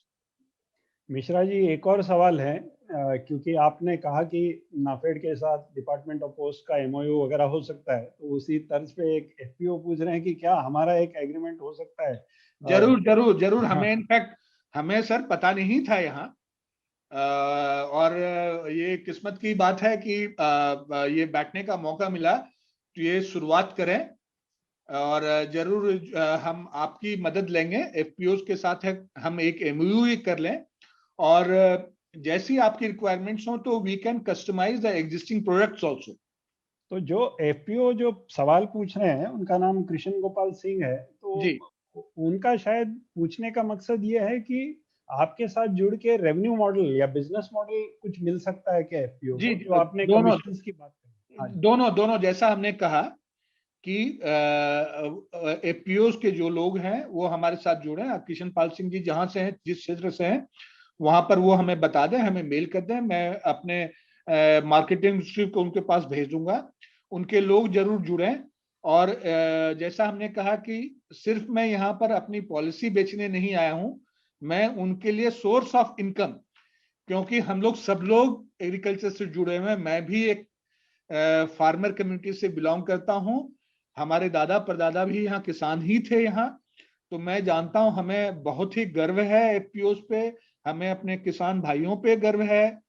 Mishra ji, एक और सवाल है, क्योंकि आपने कहा कि नाफेड के साथ डिपार्टमेंट ऑफ पोस्ट का एमओयू वगैरह हो सकता है, तो उसी तर्ज पे एक एफपीओ पूछ रहे हैं कि क्या हमारा एक एग्रीमेंट हो सकता है? जरूर जरूर जरूर, हाँ। हमें इनफैक्ट हमें सर पता नहीं था यहाँ। और ये किस्मत की बात है कि ये बैठने का मौका मिला, तो ये शुरुआत करें। और जरूर हम आपकी मदद लेंगे, एफपीओस के साथ है, हम एक एमओयू कर लें। और जैसी आपकी रिक्वायरमेंट्स हो तो we can customise the existing products also. तो जो एफपीओ जो सवाल पूछ रहे हैं, उनका नाम कृष्ण गोपाल सिंह है। जी तो उनका शायद पूछने का मकसद ये है कि आपके साथ जुड़ के रेवेन्यू मॉडल या बिजनेस मॉडल कुछ मिल सकता है क्या एफपीओ जी, को, जो आपने दोनों कमीशंस की बात करी? हाँ जी। दोनों दोनों, जैसा हमने कहा कि एफपीओस के जो लोग हैं वो हमारे साथ जुड़े हैं। किशन पाल सिंह जी जहां से हैं, जिस क्षेत्र से हैं, वहां पर वो हमें बता दें, हमें मेल कर दें, मैं अपने मार्केटिंग को उनके पास भेज दूंगा, उनके लोग जरूर जुड़ें। और जैसा हमने कहा कि सिर्फ मैं यहाँ पर अपनी पॉलिसी बेचने नहीं आया हूं, मैं उनके लिए सोर्स ऑफ इनकम, क्योंकि हम लोग सब लोग एग्रीकल्चर से जुड़े हुए हैं, मैं भी एक फार्मर कम्युनिटी से बिलोंग करता हूं, हमारे दादा परदादा भी यहाँ किसान ही थे यहाँ। तो मैं जानता हूं, हमें बहुत ही गर्व है एफपीओस पे, हमें अपने किसान भाइयों पे गर्व है।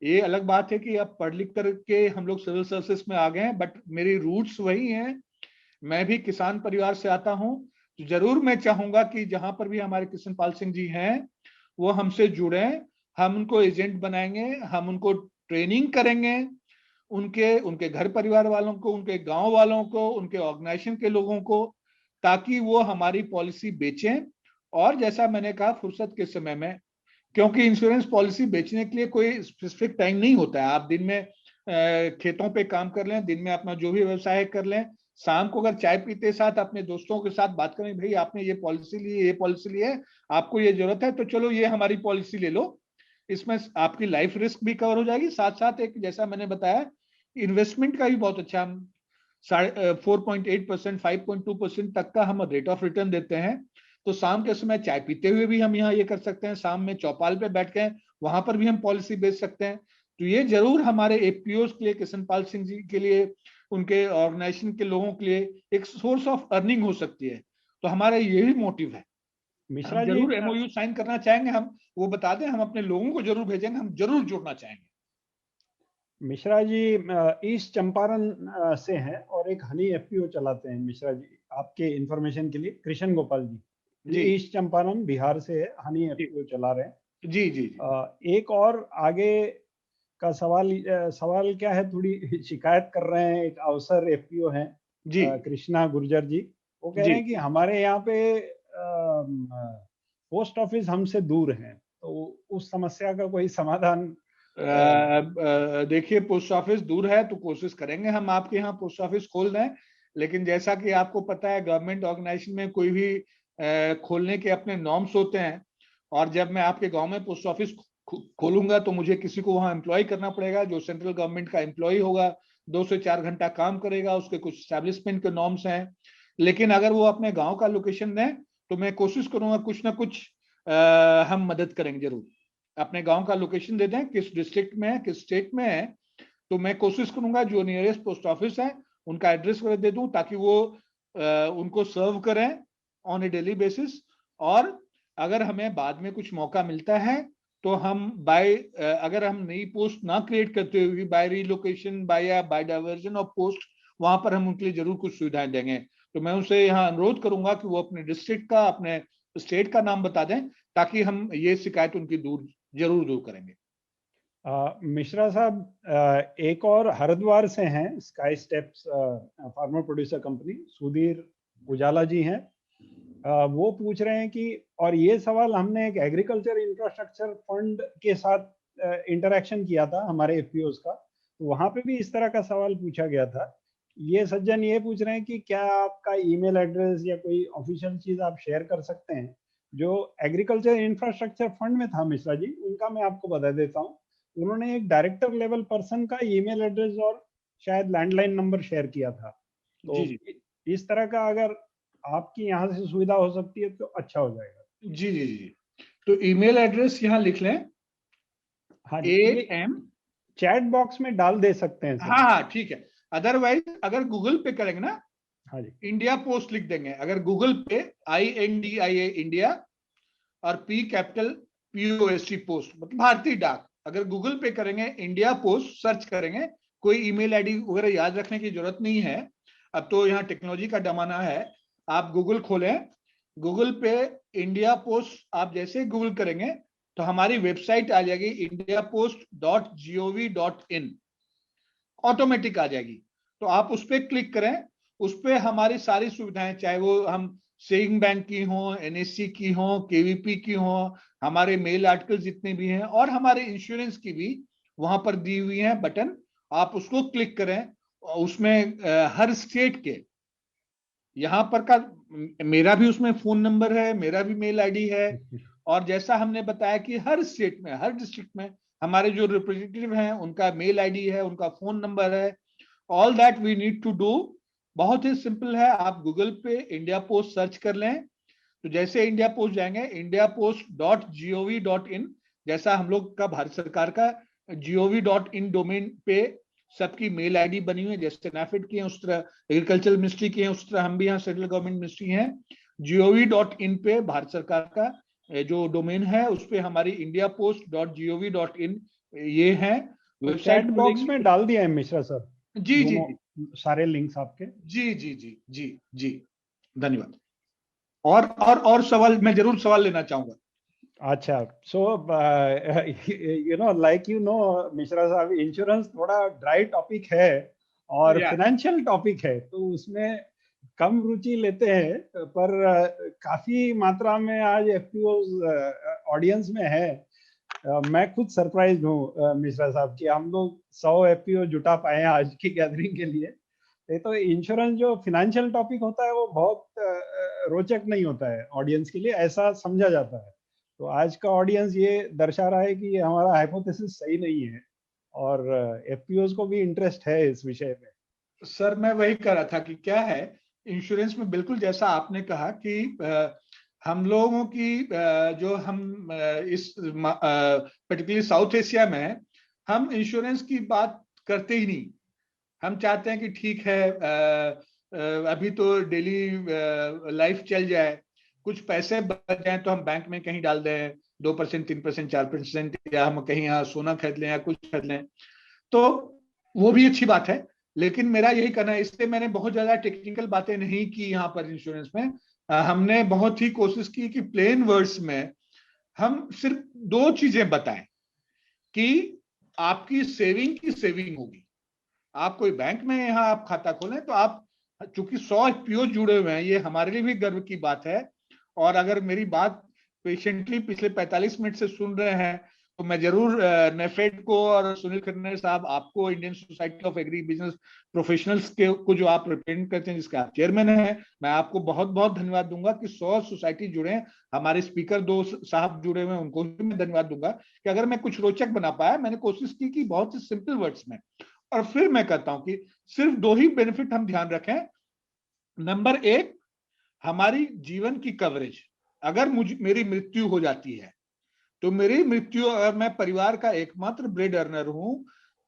ये अलग बात है कि अब पढ़ लिख करके हम लोग सिविल सर्विसेज में आ गए हैं, बट मेरी रूट्स वही हैं, मैं भी किसान परिवार से आता हूं। तो जरूर मैं चाहूंगा कि जहां पर भी हमारे कृष्ण पाल सिंह जी हैं वो हमसे जुड़े, हम उनको एजेंट बनाएंगे, हम उनको ट्रेनिंग करेंगे, उनके उनके घर परिवार वालों को, उनके गांव वालों को, उनके ऑर्गेनाइजेशन के लोगों को, ताकि वो हमारी पॉलिसी बेचें। और जैसा मैंने कहा, फुर्सत के समय में, क्योंकि इंश्योरेंस पॉलिसी बेचने के लिए कोई स्पेसिफिक टाइम नहीं होता है, आप दिन में खेतों पे काम कर लें, दिन में अपना जो भी व्यवसाय कर लें, शाम को अगर चाय पीते साथ अपने दोस्तों के साथ बात करें, भाई आपने ये पॉलिसी ली है, ये पॉलिसी ली है, आपको ये जरूरत है, तो चलो ये हमारी पॉलिसी ले लो, इसमें आपकी लाइफ रिस्क भी कवर हो जाएगी, साथ साथ एक जैसा मैंने बताया इन्वेस्टमेंट का भी बहुत अच्छा, हम 4.8%, 5.2% तक का हम रेट ऑफ रिटर्न देते हैं। तो शाम के समय चाय पीते हुए भी हम यहाँ ये कर सकते हैं, शाम में चौपाल पे बैठ के वहां पर भी हम पॉलिसी बेच सकते हैं। तो ये जरूर हमारे एपीओस के लिए, किशन पाल सिंह जी के लिए, उनके ऑर्गेनाइजेशन के लोगों के लिए एक सोर्स ऑफ अर्निंग हो सकती है। तो हमारा यही मोटिव है। मिश्रा हम जी, जरूर एमओयू साइन करना चाहेंगे, हम वो बता दें, हम अपने लोगों को जरूर भेजेंगे, हम जरूर जुड़ना चाहेंगे। मिश्रा जी ईस्ट चंपारण से हैं और एक हनी एफपीओ चलाते हैं। मिश्रा जी, आपके इंफॉर्मेशन के लिए, कृष्ण गोपाल जी, जी ये ईस्ट चंपारण बिहार से है, हनी जी एफपीओ चला रहे हैं। जी जी जी एक और आगे का सवाल क्या है, थोड़ी शिकायत कर रहे हैं, एक अवसर एफपीओ हैं जी कृष्णा गुर्जर जी, वो कह जी। रहे हैं कि हमारे यहाँ पे पोस्ट ऑफिस हमसे दूर है, तो उस समस्या का कोई समाधान। देखिए, पोस्ट ऑफिस दूर है तो कोशिश करेंगे हम आपके यहाँ पोस्ट ऑफिस खोल दें, लेकिन जैसा कि आपको पता है गवर्नमेंट ऑर्गेनाइजेशन में कोई भी खोलने के अपने नॉर्म्स होते हैं, और जब मैं आपके गांव में पोस्ट ऑफिस खोलूंगा तो मुझे किसी को वहां एम्प्लॉय करना पड़ेगा, जो सेंट्रल गवर्नमेंट का एम्प्लॉय होगा, 2 से 4 घंटा काम करेगा, उसके कुछ स्टैब्लिशमेंट के नॉर्म्स हैं। लेकिन अगर वो अपने गांव का लोकेशन दें तो मैं कोशिश करूंगा कुछ ना कुछ हम मदद करेंगे जरूर। अपने गांव का लोकेशन दे दें, किस डिस्ट्रिक्ट में है, किस स्टेट में है, तो मैं कोशिश करूंगा जो नियरेस्ट पोस्ट ऑफिस है उनका एड्रेस वगैरह दे दूं, ताकि वो उनको सर्व करें ऑन ए डेली बेसिस। और अगर हमें बाद में कुछ मौका मिलता है तो हम अगर हम नई पोस्ट ना क्रिएट करते हुए by relocation by diversion of post, वहां पर हम उनके लिए जरूर कुछ सुविधाएं देंगे। तो मैं उनसे यहाँ अनुरोध करूंगा कि वो अपने डिस्ट्रिक्ट का, अपने स्टेट का नाम बता दें, ताकि हम ये शिकायत उनकी जरूर दूर करेंगे। मिश्रा साहब, एक और हरिद्वार से हैं, sky steps farmer producer company, Sudhir Ujala ji हैं। वो पूछ रहे हैं कि, और ये सवाल हमने एक एग्रीकल्चर इंफ्रास्ट्रक्चर फंड के साथ इंटरेक्शन किया था हमारे एफपीओज का, तो वहां पे भी इस तरह का सवाल पूछा गया था। ये सज्जन ये पूछ रहे हैं कि क्या आपका ईमेल एड्रेस या कोई ऑफिशियल चीज आप शेयर कर सकते हैं। जो एग्रीकल्चर इंफ्रास्ट्रक्चर फंड में था मिश्रा जी, उनका मैं आपको बता देता हूँ। उन्होंने एक डायरेक्टर लेवल पर्सन का ईमेल एड्रेस और शायद लैंडलाइन नंबर शेयर किया था। तो जी जी इस तरह का अगर आपकी यहाँ से सुविधा हो सकती है तो अच्छा हो जाएगा। जी जी जी। तो ईमेल एड्रेस यहाँ लिख लें, हाँ जी, ए ये एम, चैट बॉक्स में डाल दे सकते हैं सर। हाँ हाँ ठीक है। अदरवाइज अगर गूगल पे करेंगे ना, हाँ जी, इंडिया पोस्ट लिख देंगे। अगर गूगल पे INDIA इंडिया और P कैपिटल POST पोस्ट, मतलब भारतीय डाक, अगर गूगल पे करेंगे, इंडिया पोस्ट सर्च करेंगे, कोई ईमेल आईडी वगैरह याद रखने की जरूरत नहीं है। अब तो यहाँ टेक्नोलॉजी का जमाना है। आप गूगल खोलें, गूगल पे इंडिया पोस्ट आप जैसे गूगल करेंगे तो हमारी वेबसाइट आ जाएगी indiapost.gov.in, ऑटोमेटिक आ जाएगी। तो आप उस पर क्लिक करें, उस पर हमारी सारी सुविधाएं, चाहे वो हम सेविंग बैंक की हो, NSC की हो, KVP की हो, हमारे मेल आर्टिकल जितने भी हैं, और हमारे इंश्योरेंस की भी वहां पर दी हुई है बटन। आप उसको क्लिक करें, उसमें हर स्टेट के यहाँ पर का, मेरा भी उसमें फोन नंबर है, मेरा भी मेल आईडी है, और जैसा हमने बताया कि हर स्टेट में, हर डिस्ट्रिक्ट में हमारे जो रिप्रेजेंटेटिव हैं उनका मेल आईडी है, उनका फोन नंबर है। All that we need to do, बहुत ही सिंपल है। आप गूगल पे इंडिया पोस्ट सर्च कर लें, तो जैसे इंडिया पोस्ट जाएंगे, indiapost.gov.in, जैसा हम लोग का भारत सरकार का gov.in डोमेन पे सबकी मेल आईडी बनी हुई है, जैसे नाफेड की है उस तरह एग्रीकल्चर मिनिस्ट्री की है, उस तरह हम भी यहाँ सेंट्रल गवर्नमेंट मिनिस्ट्री है। gov.in पे भारत सरकार का जो डोमेन है, उस पे हमारी indiapost.gov.in ये है। वो वेबसाइट चैट बॉक्स खोलेंगे। में डाल दिया है मिश्रा सर, जी जी दोनों जी सारे लिंक्स आपके। जी जी जी जी जी, धन्यवाद। और सवाल, मैं जरूर सवाल लेना चाहूंगा। अच्छा, सो लाइक मिश्रा साहब, इंश्योरेंस थोड़ा ड्राई टॉपिक है और या फिनेंशियल टॉपिक है, तो उसमें कम रुचि लेते हैं, पर काफी मात्रा में आज एफपीओ ऑडियंस में है। मैं खुद सरप्राइज हूँ मिश्रा साहब कि हम लोग 100 एफपीओ जुटा पाए हैं आज की गैदरिंग के लिए। ये तो इंश्योरेंस जो फिनेंशियल टॉपिक होता है वो बहुत रोचक नहीं होता है ऑडियंस के लिए, ऐसा समझा जाता है। तो आज का ऑडियंस ये दर्शा रहा है कि हमारा हाइपोथेसिस सही नहीं है, और एफपीओज को भी इंटरेस्ट है इस विषय में। सर, मैं वही कह रहा था कि क्या है, इंश्योरेंस में बिल्कुल जैसा आपने कहा कि हम लोगों की जो हम इस पर्टिकुलरली साउथ एशिया में हैं, हम इंश्योरेंस की बात करते ही नहीं। हम चाहते हैं कि ठीक है, अभी तो डेली लाइफ चल जाए, कुछ पैसे बच जाए तो हम बैंक में कहीं डाल दें, 2%, 3%, 4%, या हम कहीं यहाँ सोना खरीद लें या कुछ खरीद लें, तो वो भी अच्छी बात है। लेकिन मेरा यही कहना है, इससे मैंने बहुत ज्यादा टेक्निकल बातें नहीं की यहाँ पर इंश्योरेंस में। हमने बहुत ही कोशिश की कि प्लेन वर्ड्स में हम सिर्फ दो चीजें बताएं कि आपकी सेविंग की सेविंग होगी। आप कोई बैंक में यहाँ आप खाता खोलें तो आप, चूंकि 100 एफपीओ जुड़े हुए हैं, ये हमारे लिए भी गर्व की बात है। और अगर मेरी बात पेशेंटली पिछले 45 मिनट से सुन रहे हैं तो मैं जरूर नेफेड को और सुनील खन्ना साहब, आपको, Indian society of agri business professionals के को जो आप रिप्रेजेंट करते हैं, जिसके आप चेयरमैन हैं, मैं आपको बहुत बहुत धन्यवाद दूंगा कि 100 सोसाइटी जुड़े हैं। हमारे स्पीकर दो साहब जुड़े हुए हैं, उनको भी मैं धन्यवाद दूंगा कि अगर मैं कुछ रोचक बना पाया। मैंने कोशिश की कि बहुत ही सिंपल वर्ड्स में। और फिर मैं कहता हूं कि सिर्फ दो ही बेनिफिट हम ध्यान रखें। नंबर एक, हमारी जीवन की कवरेज। अगर मेरी मृत्यु हो जाती है तो मेरी मृत्यु, अगर मैं परिवार का एकमात्र ब्रेड अर्नर हूं,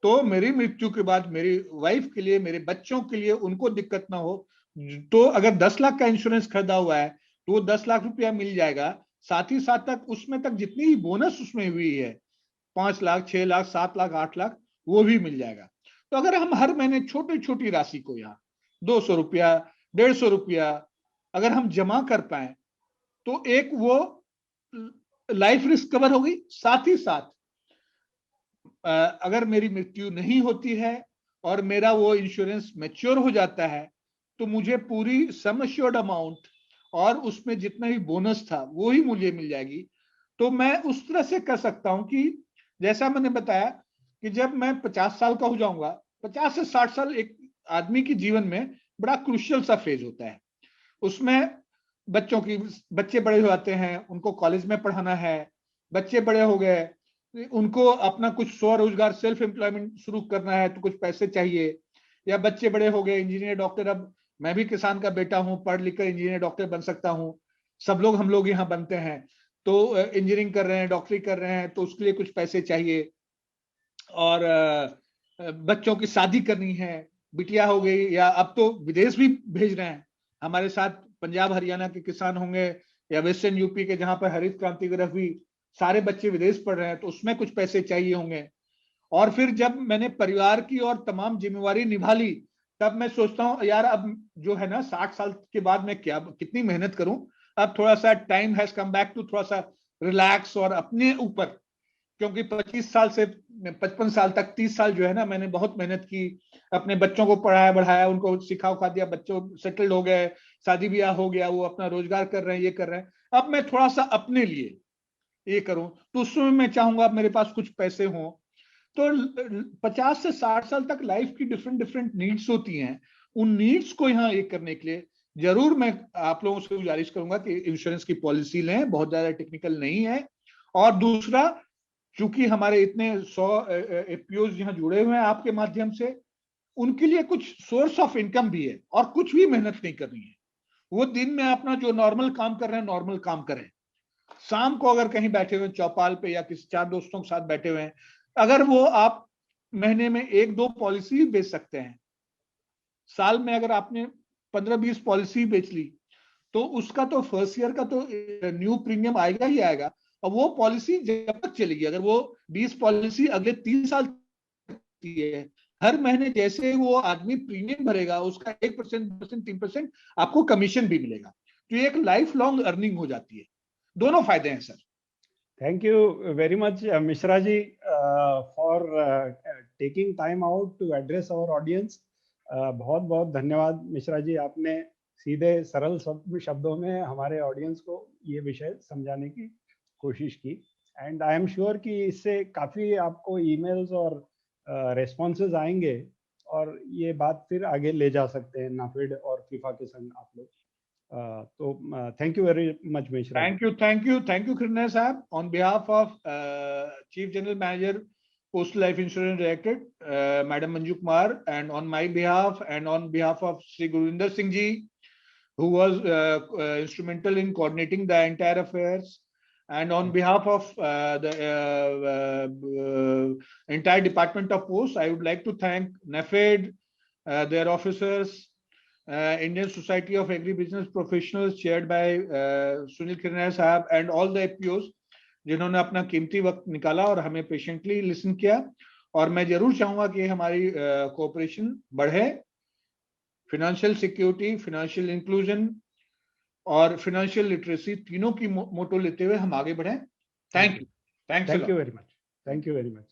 तो मेरी मृत्यु के बाद मेरी वाइफ के लिए, मेरे बच्चों के लिए, उनको दिक्कत ना हो। तो अगर 10 लाख का इंश्योरेंस खरीदा हुआ है तो वो 10 लाख रुपया मिल जाएगा। साथ ही साथ तक उसमें तक जितनी भी बोनस उसमें हुई है, 5 लाख, 6 लाख, 7 लाख, 8 लाख, वो भी मिल जाएगा। तो अगर हम हर महीने छोटी छोटी राशि को, यहाँ 200 रुपया, 150 रुपया अगर हम जमा कर पाए, तो एक वो लाइफ रिस्क कवर होगी। साथ ही साथ अगर मेरी मृत्यु नहीं होती है और मेरा वो इंश्योरेंस मैच्योर हो जाता है, तो मुझे पूरी सम अश्योर्ड अमाउंट और उसमें जितना भी बोनस था वो ही मुझे मिल जाएगी। तो मैं उस तरह से कर सकता हूं कि जैसा मैंने बताया कि जब मैं 50 साल का हो जाऊंगा, 50 से 60 साल एक आदमी के जीवन में बड़ा क्रूशियल सा फेज होता है। उसमें बच्चे बड़े हो जाते हैं, उनको कॉलेज में पढ़ाना है, बच्चे बड़े हो गए, उनको अपना कुछ स्वरोजगार, सेल्फ एम्प्लॉयमेंट शुरू करना है तो कुछ पैसे चाहिए। या बच्चे बड़े हो गए, इंजीनियर, डॉक्टर, अब मैं भी किसान का बेटा हूं, पढ़ लिख कर इंजीनियर डॉक्टर बन सकता हूं, सब लोग, हम लोग यहाँ बनते हैं। तो इंजीनियरिंग कर रहे हैं, डॉक्टरी कर रहे हैं, तो उसके लिए कुछ पैसे चाहिए। और बच्चों की शादी करनी है, बिटिया हो गई, या अब तो विदेश भी भेज रहे हैं। हमारे साथ पंजाब हरियाणा के किसान होंगे, या वेस्टर्न यूपी के, जहां पर हरित क्रांति वगैरह हुई, सारे बच्चे विदेश पढ़ रहे हैं, तो उसमें कुछ पैसे चाहिए होंगे। और फिर जब मैंने परिवार की और तमाम जिम्मेवारी निभा ली, तब मैं सोचता हूँ यार, अब जो है ना, 60 साल के बाद मैं क्या, कितनी मेहनत करूं। अब थोड़ा सा time has come back to थोड़ा सा रिलैक्स और अपने ऊपर। क्योंकि 25 साल से 55 साल तक, 30 साल जो है ना, मैंने बहुत मेहनत की, अपने बच्चों को पढ़ाया बढ़ाया, उनको सिखा उखा दिया, बच्चों सेटल्ड हो गए, शादी ब्याह हो गया, वो अपना रोजगार कर रहे हैं, ये कर रहे हैं। अब मैं थोड़ा सा अपने लिए ये करूं, तो उसमें मैं चाहूंगा मेरे पास कुछ पैसे हों। तो 50 से 60 साल तक लाइफ की डिफरेंट डिफरेंट नीड्स होती हैं। उन नीड्स को यहाँ एक करने के लिए जरूर मैं आप लोगों से गुजारिश करूंगा कि इंश्योरेंस की पॉलिसी लें, बहुत ज्यादा टेक्निकल नहीं है। और दूसरा, चूंकि हमारे इतने 100 एफपीओज यहाँ जुड़े हुए हैं आपके माध्यम से, उनके लिए कुछ सोर्स ऑफ इनकम भी है और कुछ भी मेहनत नहीं करनी है। वो दिन में अपना जो नॉर्मल काम कर रहे हैं, नॉर्मल काम करें। शाम को अगर कहीं बैठे हुए चौपाल पे या किसी 4 दोस्तों के साथ बैठे हुए हैं, अगर वो आप महीने में 1-2 पॉलिसी बेच सकते हैं, साल में अगर आपने 15-20 पॉलिसी बेच ली, तो उसका तो फर्स्ट ईयर का तो न्यू प्रीमियम आएगा ही आएगा। और वो पॉलिसी जब तक चलेगी, अगर वो 20 पॉलिसी अगले 3 साल है, हर महीने जैसे वो आदमी प्रीमियम भरेगा, उसका 1%, 3% आपको कमीशन भी मिलेगा। तो ये एक लाइफ लॉन्ग अर्निंग हो जाती है। दोनों फायदे हैं sir. Thank you very much, Mishra ji, for taking time out to address our audience. बहुत बहुत धन्यवाद मिश्रा जी, आपने सीधे सरल शब्दों में हमारे ऑडियंस को ये विषय समझाने की कोशिश की। एंड आई एम श्योर कि इससे काफ़ी आपको ईमेल्स और रेस्पॉन्सेज आएंगे और ये बात फिर आगे ले जा सकते हैं नाफेड और फीफा के संग आप लोग। तो thank you very much Mishra. Thank you Khanna साहब, on behalf of chief general manager post life insurance director madam Manju Kumar, and on my behalf and on behalf of Shri Gurvinder Singh ji, who was instrumental in coordinating the entire affairs, and on behalf of the entire Department of Posts, I would like to thank NAFED, their officers, Indian Society of Agri Business Professionals chaired by Sunil Kirnair साहब and all the FPOs जिन्होंने अपना कीमती वक्त निकाला और हमें patiently listen किया। और मैं जरूर चाहूंगा कि हमारी कोऑपरेशन बढ़े, फाइनेंशियल सिक्योरिटी, फाइनेंशियल इंक्लूजन और फाइनेंशियल लिटरेसी तीनों की मोटो लेते हुए हम आगे बढ़ें। Thank you. Thank you very much. Thank you very much.